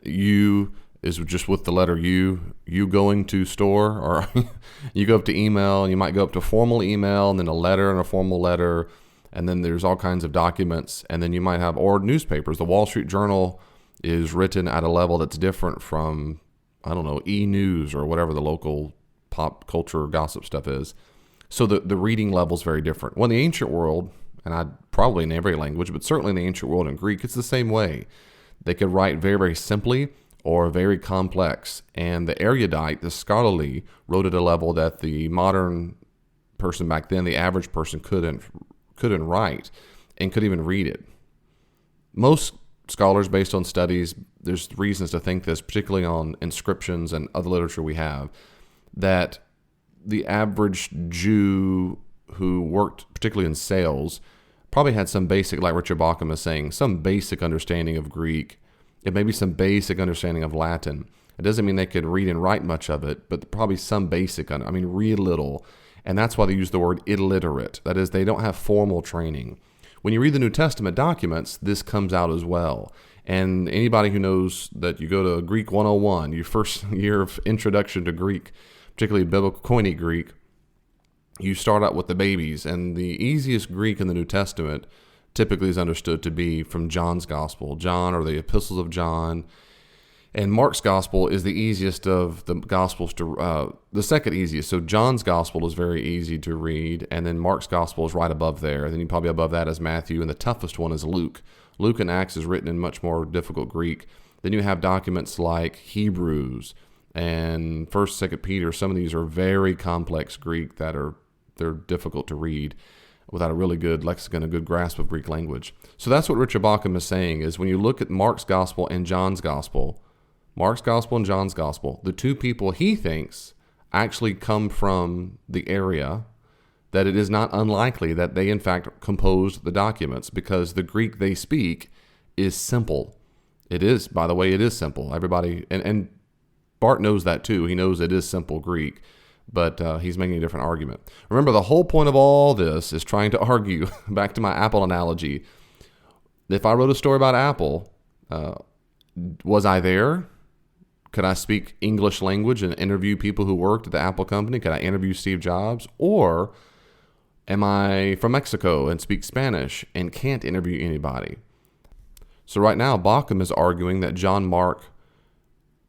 You is just with the letter U. You going to store, or you go up to email, and you might go up to formal email, and then a letter and a formal letter, and then there's all kinds of documents, and then you might have, or newspapers. The Wall Street Journal is written at a level that's different from, I don't know, E-News or whatever the local pop culture gossip stuff is. So the reading level is very different. Well, in the ancient world, and probably in every language, but certainly in the ancient world in Greek, it's the same way. They could write very, very simply or very complex. And the erudite, the scholarly, wrote at a level that the modern person back then, the average person, couldn't write and couldn't even read it. Most scholars, based on studies, there's reasons to think this, particularly on inscriptions and other literature we have, that the average Jew who worked particularly in sales probably had some basic, like Richard Bauckham is saying, some basic understanding of Greek, and maybe some basic understanding of Latin. It doesn't mean they could read and write much of it, but probably some basic, read little. And that's why they use the word illiterate. That is, they don't have formal training. When you read the New Testament documents, this comes out as well. And anybody who knows that you go to Greek 101, your first year of introduction to Greek, particularly Biblical Koine Greek, you start out with the babies. And the easiest Greek in the New Testament typically is understood to be from John's Gospel. John, or the epistles of John. And Mark's Gospel is the easiest of the Gospels the second easiest. So John's Gospel is very easy to read, and then Mark's Gospel is right above there. Then you probably above that is Matthew, and the toughest one is Luke. Luke and Acts is written in much more difficult Greek. Then you have documents like Hebrews and 1st, 2nd Peter. Some of these are very complex Greek they're difficult to read without a really good lexicon, a good grasp of Greek language. So that's what Richard Bauckham is saying, is when you look at Mark's Gospel and John's Gospel, and John's Gospel, the two people he thinks actually come from the area, that it is not unlikely that they in fact composed the documents, because the Greek they speak is simple. It is, by the way, it is simple. Everybody, and Bart knows that too. He knows it is simple Greek, but he's making a different argument. Remember, the whole point of all this is trying to argue, back to my Apple analogy, if I wrote a story about Apple, was I there? Could I speak English language and interview people who worked at the Apple company? Could I interview Steve Jobs? Or am I from Mexico and speak Spanish and can't interview anybody? So right now, Bauckham is arguing that John Mark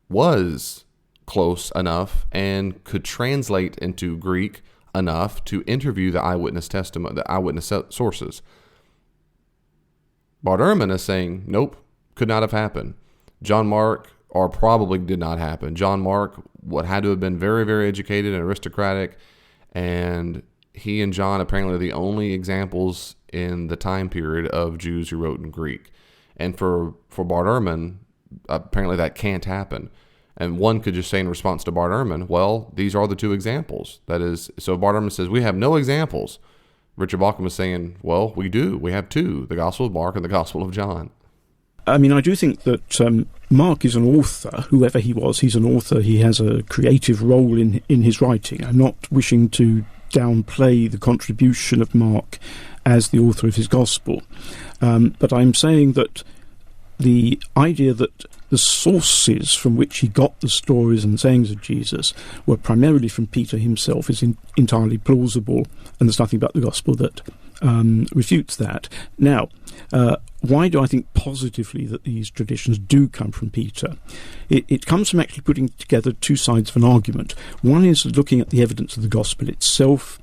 was close enough and could translate into Greek enough to interview the eyewitness testimony, the eyewitness sources. Bart Ehrman is saying, nope, could not have happened. John Mark, or probably did not happen. John Mark had to have been very, very educated and aristocratic, and he and John apparently are the only examples in the time period of Jews who wrote in Greek. And for Bart Ehrman, apparently that can't happen. And one could just say in response to Bart Ehrman, well, these are the two examples. That is, so Bart Ehrman says, we have no examples. Richard Bauckham is saying, well, we do. We have two, the Gospel of Mark and the Gospel of John. I do think that Mark is an author. Whoever he was, he's an author. He has a creative role in his writing. I'm not wishing to downplay the contribution of Mark as the author of his Gospel. But I'm saying that the idea that the sources from which he got the stories and sayings of Jesus were primarily from Peter himself is entirely plausible, and there's nothing about the Gospel that refutes that. Now, why do I think positively that these traditions do come from Peter? It comes from actually putting together two sides of an argument. One is looking at the evidence of the Gospel itself,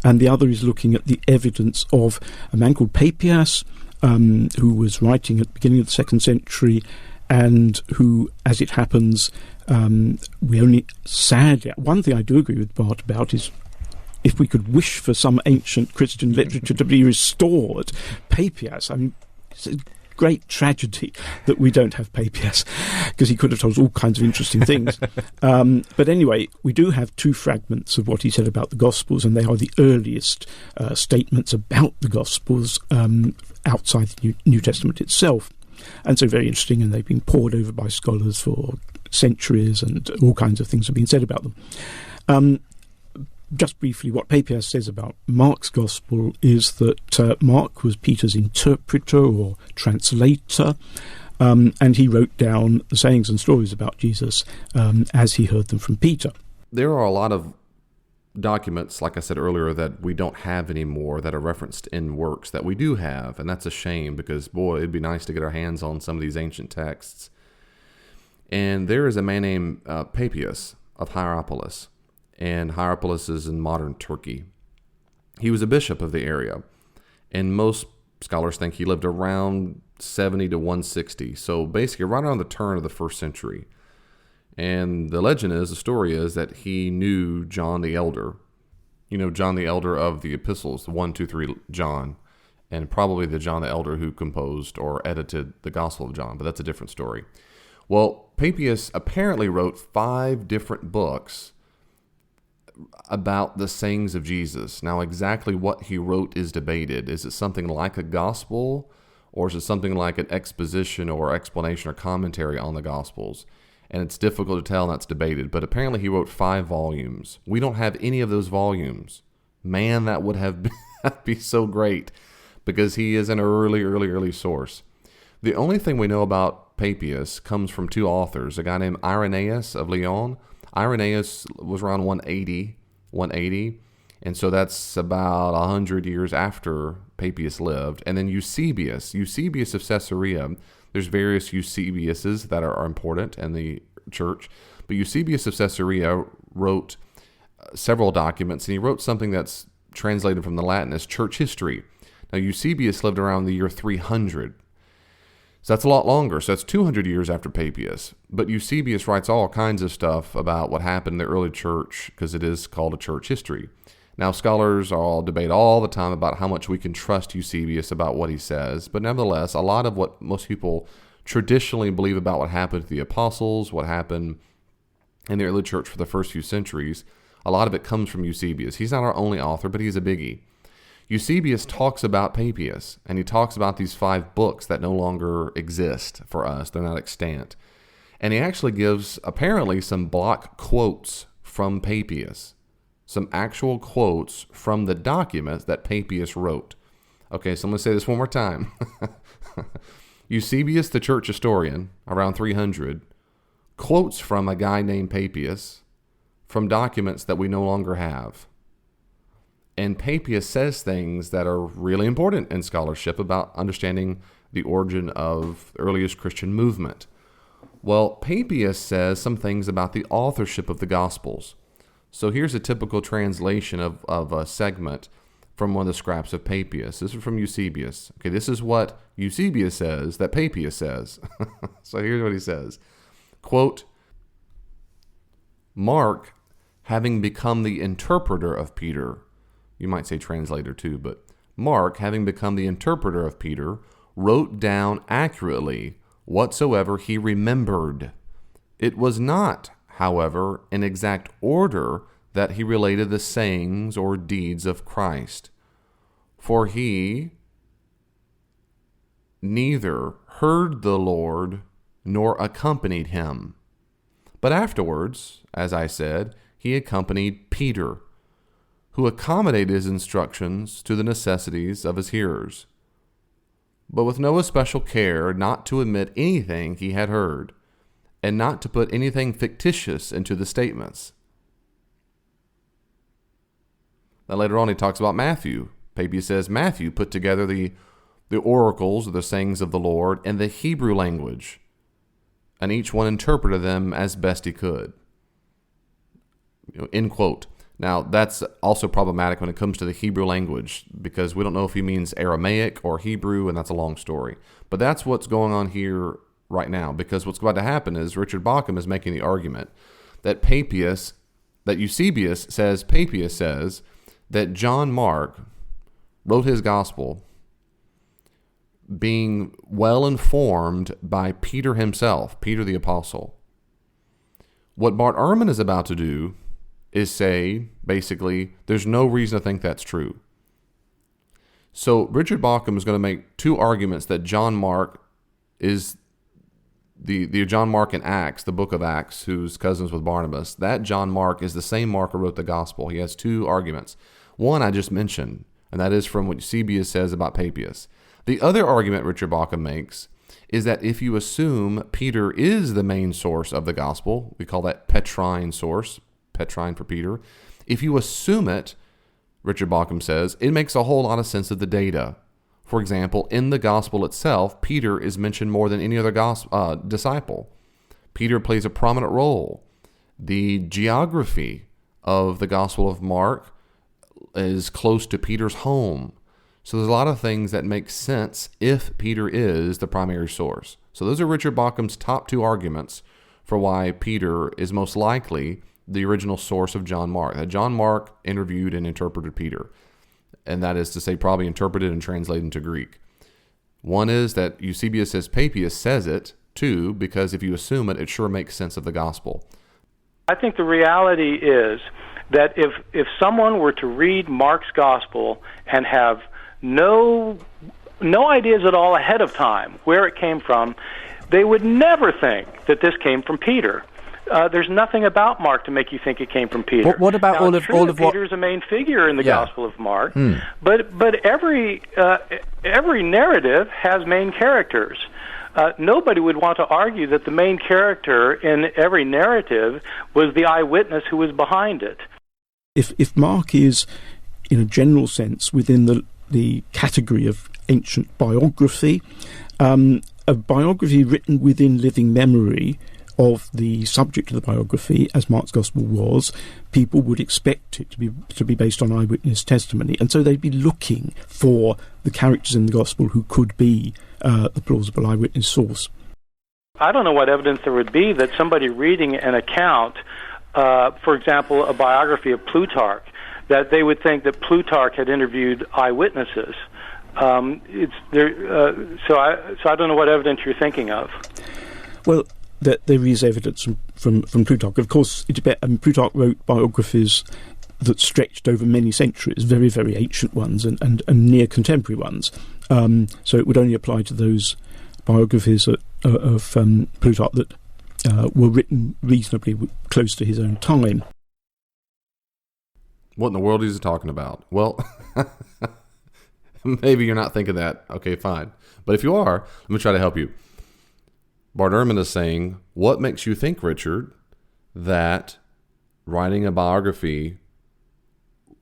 and the other is looking at the evidence of a man called Papias, who was writing at the beginning of the 2nd century, and who, as it happens, we only sadly... One thing I do agree with Bart about is, if we could wish for some ancient Christian literature to be restored, Papias, it's a great tragedy that we don't have Papias, because he could have told us all kinds of interesting things. But anyway, we do have two fragments of what he said about the Gospels, and they are the earliest statements about the Gospels outside the New Testament itself. And so very interesting, and they've been pored over by scholars for centuries, and all kinds of things have been said about them. Just briefly, what Papias says about Mark's Gospel is that Mark was Peter's interpreter or translator. and he wrote down the sayings and stories about Jesus as he heard them from Peter. There are a lot of documents, like I said earlier, that we don't have anymore that are referenced in works that we do have, and that's a shame because, boy, it'd be nice to get our hands on some of these ancient texts. And there is a man named Papias of Hierapolis, and Hierapolis is in modern Turkey. He was a bishop of the area, and most scholars think he lived around 70 to 160, so basically right around the turn of the first century. And the story is that he knew John the Elder. You know, John the Elder of the epistles, the 1, 2, 3 John, and probably the John the Elder who composed or edited the Gospel of John, but that's a different story. Well, Papias apparently wrote 5 different books about the sayings of Jesus. Now, exactly what he wrote is debated. Is it something like a gospel, or is it something like an exposition or explanation or commentary on the Gospels? And it's difficult to tell, and that's debated. But apparently he wrote 5 volumes. We don't have any of those volumes. Man, that would have been, that'd be so great, because he is an early source. The only thing we know about Papias comes from 2 authors, a guy named Irenaeus of Lyon. Irenaeus was around 180, and so that's about 100 years after Papias lived. And then Eusebius of Caesarea. There's various Eusebiuses that are important in the church, but Eusebius of Caesarea wrote several documents, and he wrote something that's translated from the Latin as church history. Now, Eusebius lived around the year 300, so that's a lot longer. So that's 200 years after Papias. But Eusebius writes all kinds of stuff about what happened in the early church, because it is called a church history. Now, scholars all debate all the time about how much we can trust Eusebius about what he says, but nevertheless, a lot of what most people traditionally believe about what happened to the apostles, what happened in the early church for the first few centuries, a lot of it comes from Eusebius. He's not our only author, but he's a biggie. Eusebius talks about Papias, and he talks about these 5 books that no longer exist for us. They're not extant. And he actually gives, apparently, some block quotes from Papias. Some actual quotes from the documents that Papias wrote. Okay, so I'm going to say this one more time. Eusebius, the church historian, around 300, quotes from a guy named Papias from documents that we no longer have. And Papias says things that are really important in scholarship about understanding the origin of the earliest Christian movement. Well, Papias says some things about the authorship of the Gospels. So here's a typical translation of a segment from one of the scraps of Papias. This is from Eusebius. Okay, this is what Eusebius says that Papias says. So here's what he says. Quote, Mark, having become the interpreter of Peter, you might say translator too, but Mark, having become the interpreter of Peter, wrote down accurately whatsoever he remembered. It was not, however, in exact order that he related the sayings or deeds of Christ. For he neither heard the Lord nor accompanied him. But afterwards, as I said, he accompanied Peter, who accommodated his instructions to the necessities of his hearers, but with no especial care not to omit anything he had heard, and not to put anything fictitious into the statements. Now later on he talks about Matthew. Papias says Matthew put together the oracles or the sayings of the Lord in the Hebrew language, and each one interpreted them as best he could. End quote. Now, that's also problematic when it comes to the Hebrew language, because we don't know if he means Aramaic or Hebrew, and that's a long story. But that's what's going on here right now, because what's about to happen is Richard Bauckham is making the argument that Eusebius says, Papias says, that John Mark wrote his gospel being well informed by Peter himself, Peter the apostle. What Bart Ehrman is about to do is say, basically, there's no reason to think that's true. So Richard Bauckham is going to make 2 arguments that John Mark is the John Mark in Acts, the book of Acts, who's cousins with Barnabas. That John Mark is the same Mark who wrote the gospel. He has 2 arguments. One I just mentioned, and that is from what Eusebius says about Papias. The other argument Richard Bauckham makes is that if you assume Peter is the main source of the gospel, we call that Petrine source, Petrine for Peter. If you assume it, Richard Bauckham says, it makes a whole lot of sense of the data. For example, in the gospel itself, Peter is mentioned more than any other disciple. Peter plays a prominent role. The geography of the Gospel of Mark is close to Peter's home. So there's a lot of things that make sense if Peter is the primary source. So those are Richard Bauckham's top two arguments for why Peter is most likely the original source of John Mark. That John Mark interviewed and interpreted Peter. And that is to say, probably interpreted and translated into Greek. One is that Eusebius as Papias says it. Two, because if you assume it, it sure makes sense of the gospel. I think the reality is that if someone were to read Mark's gospel and have no ideas at all ahead of time where it came from, they would never think that this came from Peter. There's nothing about Mark to make you think it came from Peter. What about now, all of what Peter's a main figure in the Gospel of Mark, but every narrative has main characters. Nobody would want to argue that the main character in every narrative was the eyewitness who was behind it. If Mark is, in a general sense, within the category of ancient biography, a biography written within living memory of the subject of the biography, as Mark's Gospel was, people would expect it to be based on eyewitness testimony, and so they'd be looking for the characters in the Gospel who could be the plausible eyewitness source. I don't know what evidence there would be that somebody reading an account, for example, a biography of Plutarch, that they would think that Plutarch had interviewed eyewitnesses. So I don't know what evidence you're thinking of. Well, that there is evidence from Plutarch. Of course, Plutarch wrote biographies that stretched over many centuries, very, very ancient ones and near contemporary ones. So it would only apply to those biographies of Plutarch that were written reasonably close to his own time. What in the world is he talking about? Well, maybe you're not thinking that. Okay, fine. But if you are, let me try to help you. Bart Ehrman is saying, what makes you think, Richard, that writing a biography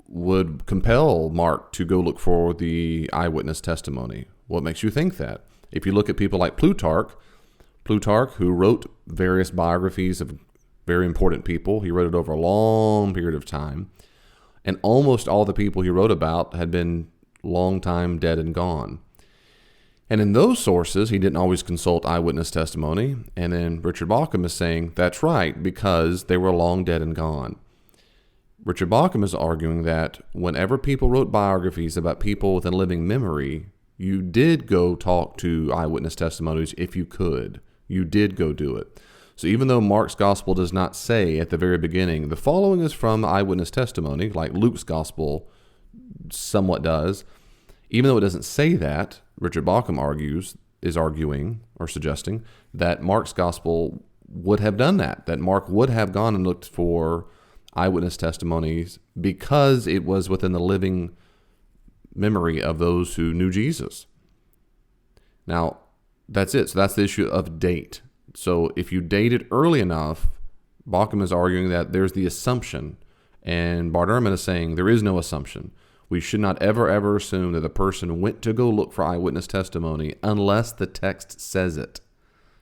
would compel Mark to go look for the eyewitness testimony? What makes you think that? If you look at people like Plutarch, who wrote various biographies of very important people, he wrote it over a long period of time, and almost all the people he wrote about had been long time dead and gone. And in those sources, he didn't always consult eyewitness testimony. And then Richard Bauckham is saying that's right, because they were long dead and gone. Richard Bauckham is arguing that whenever people wrote biographies about people with a living memory, you did go talk to eyewitness testimonies if you could. You did go do it. So even though Mark's gospel does not say at the very beginning, the following is from eyewitness testimony, like Luke's gospel somewhat does, even though it doesn't say that, Richard Bauckham is arguing or suggesting that Mark's gospel would have done that Mark would have gone and looked for eyewitness testimonies because it was within the living memory of those who knew Jesus. Now, that's it. So that's the issue of date. So if you date it early enough, Bauckham is arguing that there's the assumption, and Bart Ehrman is saying there is no assumption. We should not ever assume that the person went to go look for eyewitness testimony unless the text says it.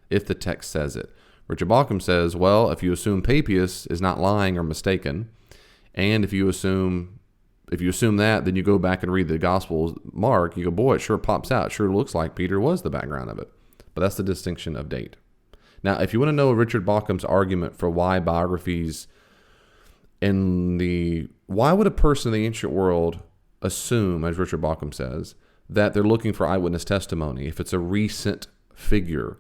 If the text says it. Richard Bauckham says, well, if you assume Papias is not lying or mistaken, and if you assume that, then you go back and read the Gospel of Mark, you go, boy, it sure pops out. It sure looks like Peter was the background of it. But that's the distinction of date. Now, if you want to know Richard Bauckham's argument for why biographies why would a person in the ancient world assume, as Richard Bauckham says, that they're looking for eyewitness testimony if it's a recent figure?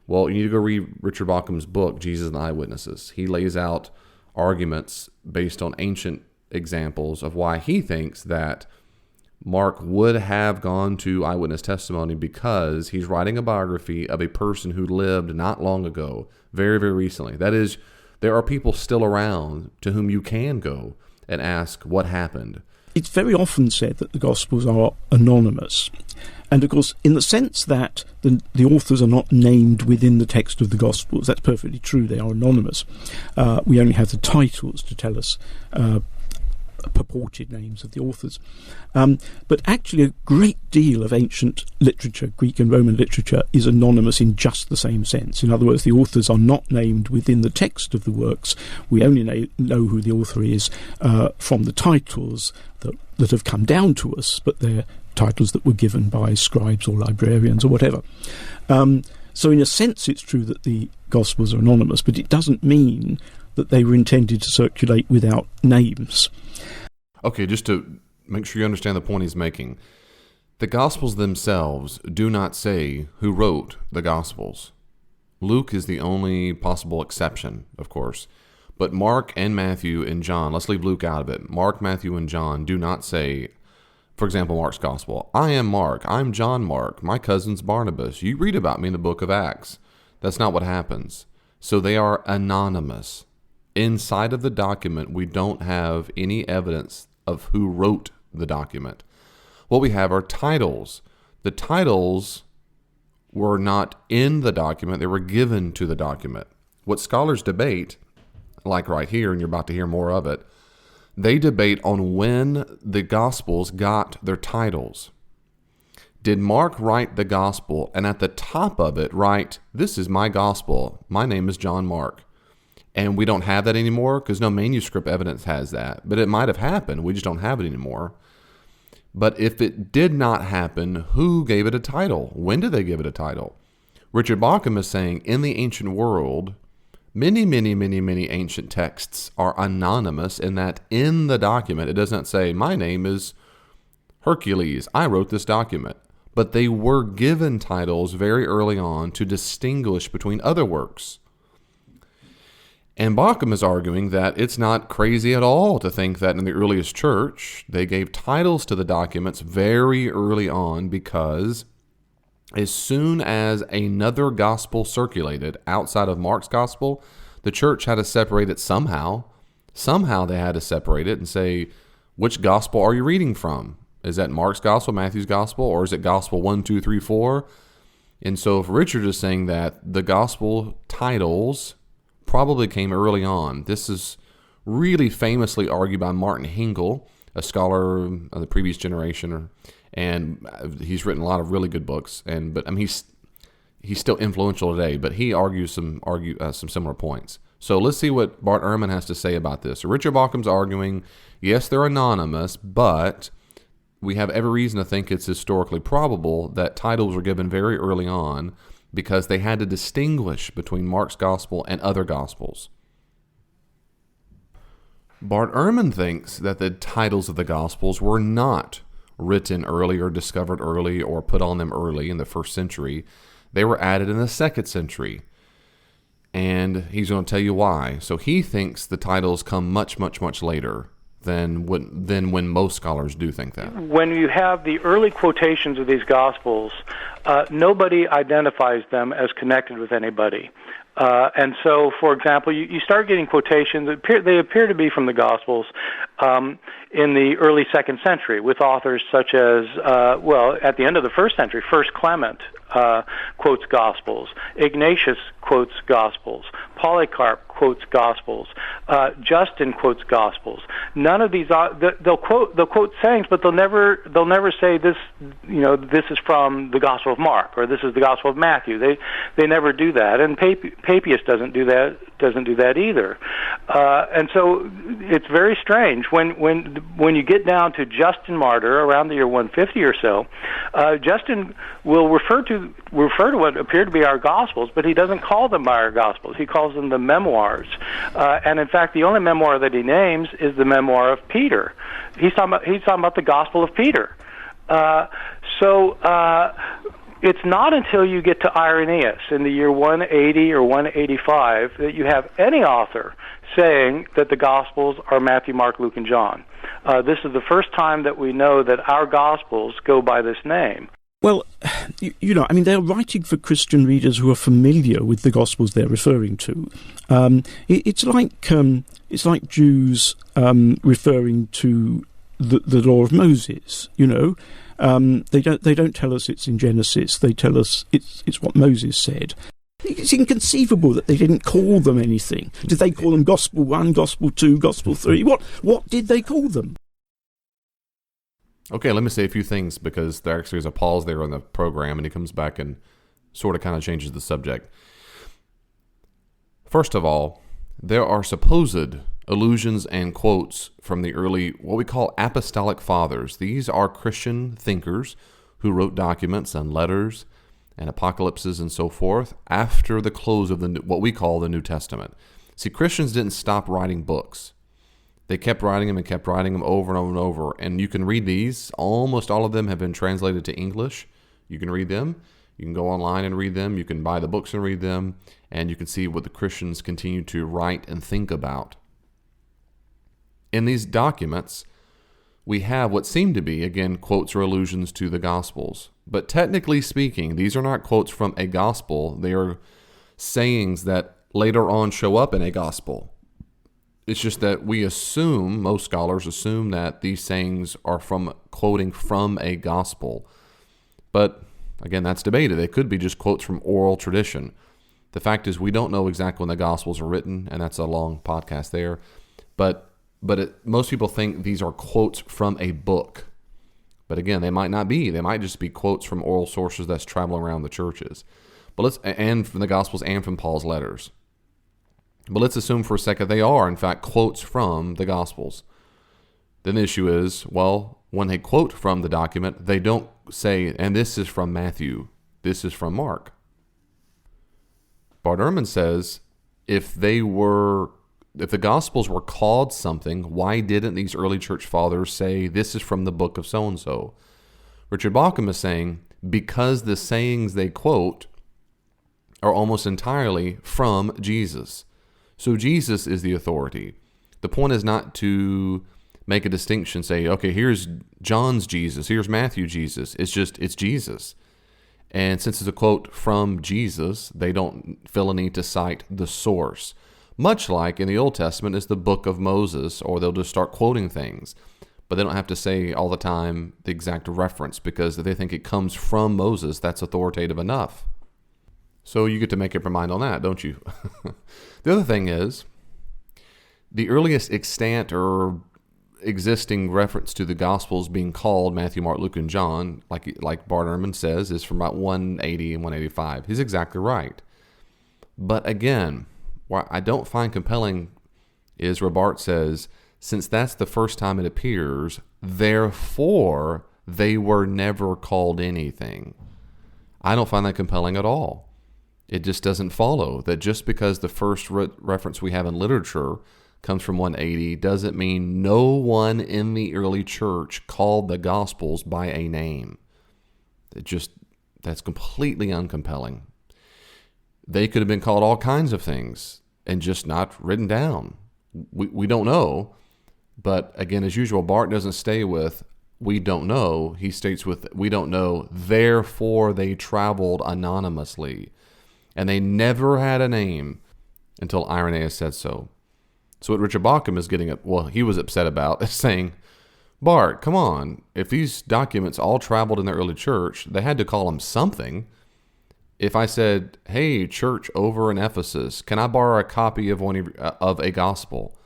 Well, you need to go read Richard Bauckham's book, Jesus and the Eyewitnesses. He lays out arguments based on ancient examples of why he thinks that Mark would have gone to eyewitness testimony because he's writing a biography of a person who lived not long ago, very, very recently. That is, there are people still around to whom you can go and ask what happened. it's very often said that the Gospels are anonymous. And, of course, in the sense that the authors are not named within the text of the Gospels, that's perfectly true, they are anonymous. We only have the titles to tell us purported names of the authors. But actually a great deal of ancient literature, Greek and Roman literature, is anonymous in just the same sense. In other words, the authors are not named within the text of the works. We only know who the author is from the titles that have come down to us, but they're titles that were given by scribes or librarians or whatever. So in a sense it's true that the Gospels are anonymous, but it doesn't mean that they were intended to circulate without names. Okay, just to make sure you understand the point he's making, the Gospels themselves do not say who wrote the Gospels. Luke is the only possible exception, of course. But Mark and Matthew and John, let's leave Luke out of it. Mark, Matthew, and John do not say, for example, Mark's Gospel, I am Mark, I'm John Mark, my cousin's Barnabas. You read about me in the book of Acts. That's not what happens. So they are anonymous. Inside of the document, we don't have any evidence of who wrote the document. What we have are titles. The titles were not in the document, they were given to the document. What scholars debate, like right here, and you're about to hear more of it, they debate on when the Gospels got their titles. Did Mark write the Gospel and at the top of it write, this is my Gospel, my name is John Mark? And we don't have that anymore because no manuscript evidence has that. But it might have happened. We just don't have it anymore. But if it did not happen, who gave it a title? When did they give it a title? Richard Bauckham is saying in the ancient world, many ancient texts are anonymous in that in the document it doesn't say, my name is Hercules, I wrote this document. But they were given titles very early on to distinguish between other works. And Bauckham is arguing that it's not crazy at all to think that in the earliest church, they gave titles to the documents very early on because as soon as another gospel circulated outside of Mark's gospel, the church had to separate it somehow. Somehow they had to separate it and say, which gospel are you reading from? Is that Mark's gospel, Matthew's gospel, or is it gospel 1, 2, 3, 4? And so if Richard is saying that the gospel titles probably came early on. This is really famously argued by Martin Hengel, a scholar of the previous generation, and he's written a lot of really good books. But he's still influential today. But he argues some similar points. So let's see what Bart Ehrman has to say about this. So Richard Bauckham's arguing, yes, they're anonymous, but we have every reason to think it's historically probable that titles were given very early on, because they had to distinguish between Mark's gospel and other gospels. Bart Ehrman thinks that the titles of the gospels were not written early or discovered early or put on them early in the first century. They were added in the second century. And he's going to tell you why. So he thinks the titles come much later than when most scholars do think that. When you have the early quotations of these Gospels, nobody identifies them as connected with anybody. And so, for example, you start getting quotations, they appear to be from the Gospels in the early 2nd century with authors such as, at the end of the 1st century, First Clement quotes Gospels, Ignatius quotes Gospels, Polycarp quotes Gospels, Justin quotes Gospels. None of these they'll quote sayings, but they'll never say this. This is from the Gospel of Mark or this is the Gospel of Matthew. They never do that, and Papias doesn't do that either. And so it's very strange when you get down to Justin Martyr around the year 150 or so. Justin will refer to what appear to be our Gospels, but he doesn't call them by our Gospels. He calls them the memoirs. And in fact, the only memoir that he names is the memoir of Peter. He's talking about the Gospel of Peter. It's not until you get to Irenaeus in the year 180 or 185 that you have any author saying that the Gospels are Matthew, Mark, Luke, and John. This is the first time that we know that our Gospels go by this name. Well, they're writing for Christian readers who are familiar with the Gospels they're referring to. It's like Jews referring to the law of Moses. They don't tell us it's in Genesis. They tell us it's what Moses said. It's inconceivable that they didn't call them anything. Did they call them Gospel 1, Gospel 2, Gospel 3? What did they call them? Okay, let me say a few things, because there actually is a pause there on the program, and he comes back and sort of kind of changes the subject. First of all, there are supposed allusions and quotes from the early, what we call apostolic fathers. These are Christian thinkers who wrote documents and letters and apocalypses and so forth after the close of what we call the New Testament. See, Christians didn't stop writing books. They kept writing them and kept writing them over and over and over. And you can read these. Almost all of them have been translated to English. You can read them. You can go online and read them. You can buy the books and read them. And you can see what the Christians continue to write and think about. In these documents, we have what seem to be, again, quotes or allusions to the Gospels. But technically speaking, these are not quotes from a Gospel. They are sayings that later on show up in a Gospel. It's just that we assume, most scholars assume, that these sayings are quoting from a Gospel. But again, that's debated. They could be just quotes from oral tradition. The fact is, we don't know exactly when the Gospels are written, and that's a long podcast there. But most people think these are quotes from a book. But again, they might not be. They might just be quotes from oral sources that's traveling around the churches. And from the Gospels and from Paul's letters. But let's assume for a second they are, in fact, quotes from the Gospels. Then the issue is, well, when they quote from the document, they don't say, and this is from Matthew, this is from Mark. Bart Ehrman says, if the Gospels were called something, why didn't these early church fathers say, this is from the book of so-and-so? Richard Bauckham is saying, because the sayings they quote are almost entirely from Jesus. So Jesus is the authority. The point is not to make a distinction, say, okay, here's John's Jesus, here's Matthew Jesus. It's Jesus. And since it's a quote from Jesus, they don't feel a need to cite the source. Much like in the Old Testament is the book of Moses, or they'll just start quoting things. But they don't have to say all the time the exact reference, because if they think it comes from Moses, that's authoritative enough. So you get to make up your mind on that, don't you? The other thing is, the earliest extant or existing reference to the Gospels being called Matthew, Mark, Luke, and John, like Bart Ehrman says, is from about 180 and 185. He's exactly right. But again, what I don't find compelling is where Bart says, since that's the first time it appears, therefore they were never called anything. I don't find that compelling at all. It just doesn't follow that just because the first reference we have in literature comes from 180 doesn't mean no one in the early church called the Gospels by a name. That's completely uncompelling. They could have been called all kinds of things and just not written down. We don't know. But again, as usual, Bart doesn't stay with, we don't know. He states with, we don't know, therefore they traveled anonymously. And they never had a name until Irenaeus said so. So what Richard Bauckham is he was upset about, is saying, Bart, come on. If these documents all traveled in the early church, they had to call them something. If I said, hey, church over in Ephesus, can I borrow a copy of a gospel?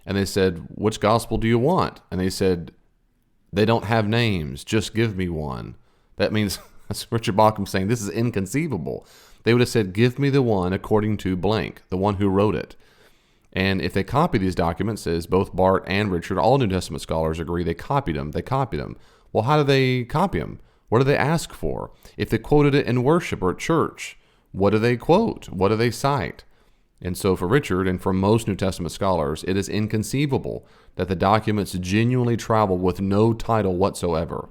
And they said, which gospel do you want? And they said, they don't have names. Just give me one. That means, that's Richard Bauckham saying, this is inconceivable. They would have said, give me the one according to blank, the one who wrote it. And if they copy these documents, as both Bart and Richard, all New Testament scholars agree, they copied them. Well, how do they copy them? What do they ask for? If they quoted it in worship or at church, what do they quote? What do they cite? And so for Richard and for most New Testament scholars, it is inconceivable that the documents genuinely travel with no title whatsoever.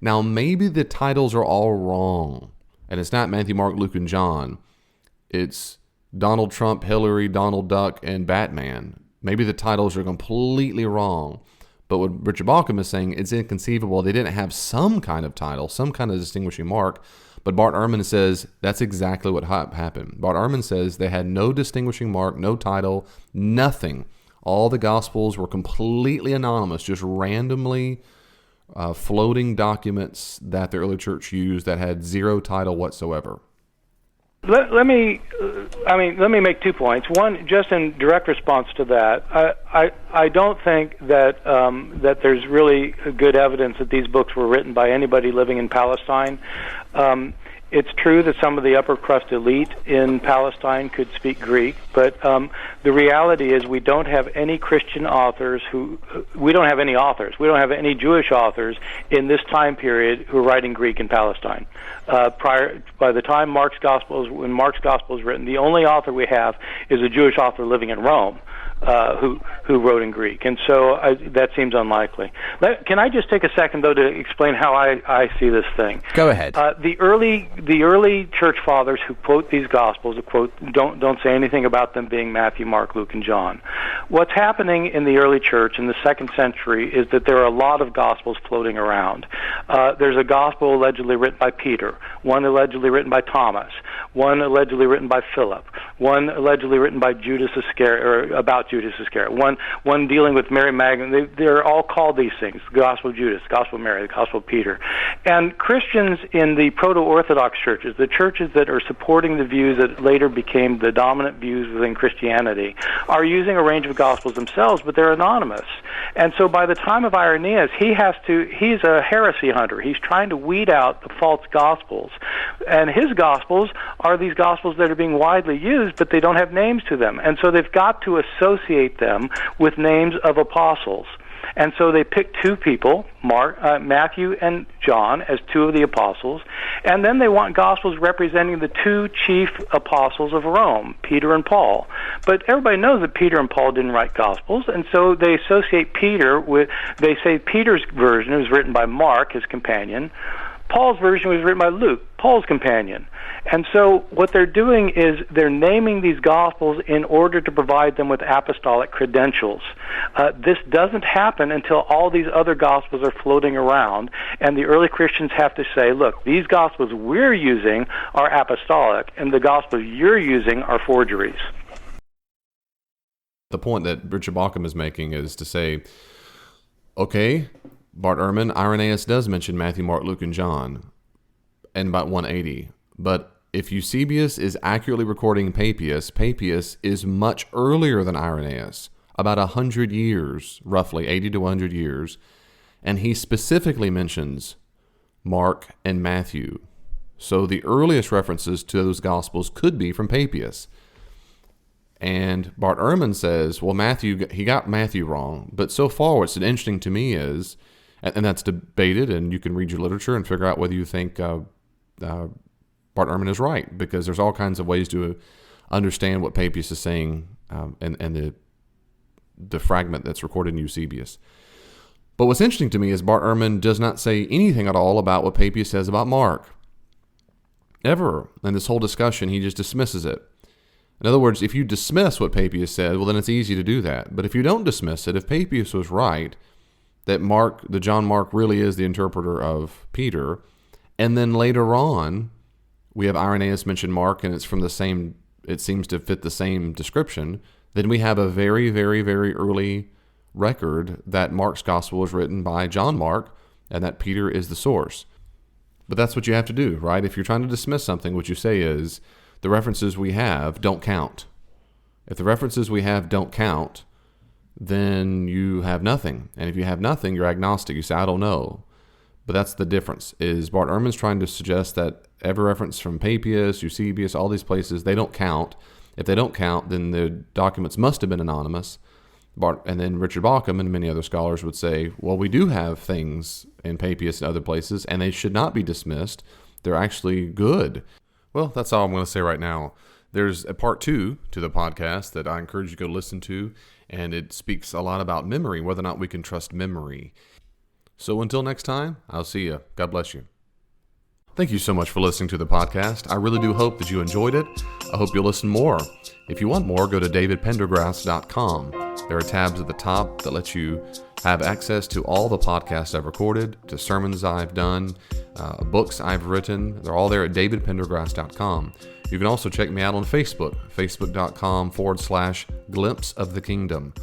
Now, maybe the titles are all wrong. And it's not Matthew, Mark, Luke, and John. It's Donald Trump, Hillary, Donald Duck, and Batman. Maybe the titles are completely wrong. But what Richard Bauckham is saying, it's inconceivable. They didn't have some kind of title, some kind of distinguishing mark. But Bart Ehrman says that's exactly what happened. Bart Ehrman says they had no distinguishing mark, no title, nothing. All the Gospels were completely anonymous, just randomly floating documents that the early church used that had zero title whatsoever. Let me make 2 points. One, just in direct response to that, I don't think that that there's really good evidence that these books were written by anybody living in Palestine. It's true that some of the upper crust elite in Palestine could speak Greek, but the reality is we don't have any Christian authors we don't have any authors. We don't have any Jewish authors in this time period who are writing Greek in Palestine. By the time when Mark's Gospel is written, the only author we have is a Jewish author living in Rome. Who wrote in Greek, and so that seems unlikely. Can I just take a second, though, to explain how I see this thing? Go ahead. The early church fathers who quote these Gospels don't say anything about them being Matthew, Mark, Luke, and John. What's happening in the early church in the 2nd century is that there are a lot of Gospels floating around. There's a Gospel allegedly written by Peter, one allegedly written by Thomas, one allegedly written by Philip, one allegedly written by Judas Iscariot, or about Judas Iscariot, one dealing with Mary Magdalene. They're all called these things: the Gospel of Judas, the Gospel of Mary, the Gospel of Peter. And Christians in the proto-Orthodox churches, the churches that are supporting the views that later became the dominant views within Christianity, are using a range of Gospels themselves, but they're anonymous. And so by the time of Irenaeus, he's a heresy hunter. He's trying to weed out the false Gospels. And his Gospels are these Gospels that are being widely used, but they don't have names to them. And so they've got to associate them with names of apostles. And so they pick 2 people, Matthew and John, as 2 of the apostles, and then they want Gospels representing the 2 chief apostles of Rome, Peter and Paul. But everybody knows that Peter and Paul didn't write Gospels, and so they associate Peter with, they say Peter's version was written by Mark, his companion. Paul's version was written by Luke, Paul's companion. And so what they're doing is they're naming these Gospels in order to provide them with apostolic credentials. This doesn't happen until all these other Gospels are floating around, and the early Christians have to say, look, these Gospels we're using are apostolic, and the Gospels you're using are forgeries. The point that Richard Bauckham is making is to say, okay, Bart Ehrman, Irenaeus does mention Matthew, Mark, Luke, and John in about 180. But if Eusebius is accurately recording Papias, Papias is much earlier than Irenaeus, about 100 years, roughly 80 to 100 years. And he specifically mentions Mark and Matthew. So the earliest references to those Gospels could be from Papias. And Bart Ehrman says, well, he got Matthew wrong. But so far, what's interesting to me is, and that's debated, and you can read your literature and figure out whether you think Bart Ehrman is right, because there's all kinds of ways to understand what Papias is saying and the fragment that's recorded in Eusebius. But what's interesting to me is Bart Ehrman does not say anything at all about what Papias says about Mark. Ever. In this whole discussion, he just dismisses it. In other words, if you dismiss what Papias said, well, then it's easy to do that. But if you don't dismiss it, if Papias was right, that John Mark really is the interpreter of Peter, and then later on, we have Irenaeus mention Mark, and it's from the same, it seems to fit the same description, then we have a very, very, very early record that Mark's gospel was written by John Mark, and that Peter is the source. But that's what you have to do, right? If you're trying to dismiss something, what you say is, the references we have don't count. If the references we have don't count, then you have nothing. And if you have nothing, you're agnostic. You say, I don't know. But that's the difference, is Bart Ehrman's trying to suggest that every reference from Papias, Eusebius, all these places, they don't count. If they don't count, then the documents must have been anonymous. And then Richard Bauckham and many other scholars would say, well, we do have things in Papias and other places, and they should not be dismissed. They're actually good. Well, that's all I'm going to say right now. There's a part 2 to the podcast that I encourage you to go listen to, and it speaks a lot about memory, whether or not we can trust memory. So until next time, I'll see you. God bless you. Thank you so much for listening to the podcast. I really do hope that you enjoyed it. I hope you'll listen more. If you want more, go to davidpendergrass.com. There are tabs at the top that let you have access to all the podcasts I've recorded, to sermons I've done, books I've written. They're all there at davidpendergrass.com. You can also check me out on Facebook, facebook.com/glimpse of the kingdom.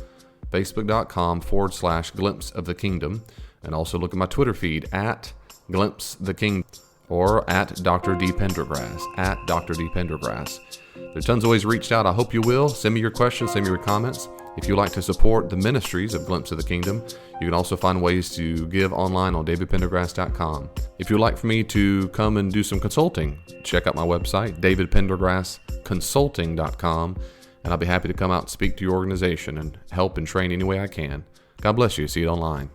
facebook.com/Glimpse of the Kingdom. And also look at my Twitter feed at Glimpse the Kingdom or at Dr. D. Pendergrass, at Dr. D. Pendergrass. There's tons of ways to reach out. I hope you will. Send me your questions, send me your comments. If you'd like to support the ministries of Glimpse of the Kingdom, you can also find ways to give online on davidpendergrass.com. If you'd like for me to come and do some consulting, check out my website, davidpendergrassconsulting.com, and I'll be happy to come out and speak to your organization and help and train any way I can. God bless you. See you online.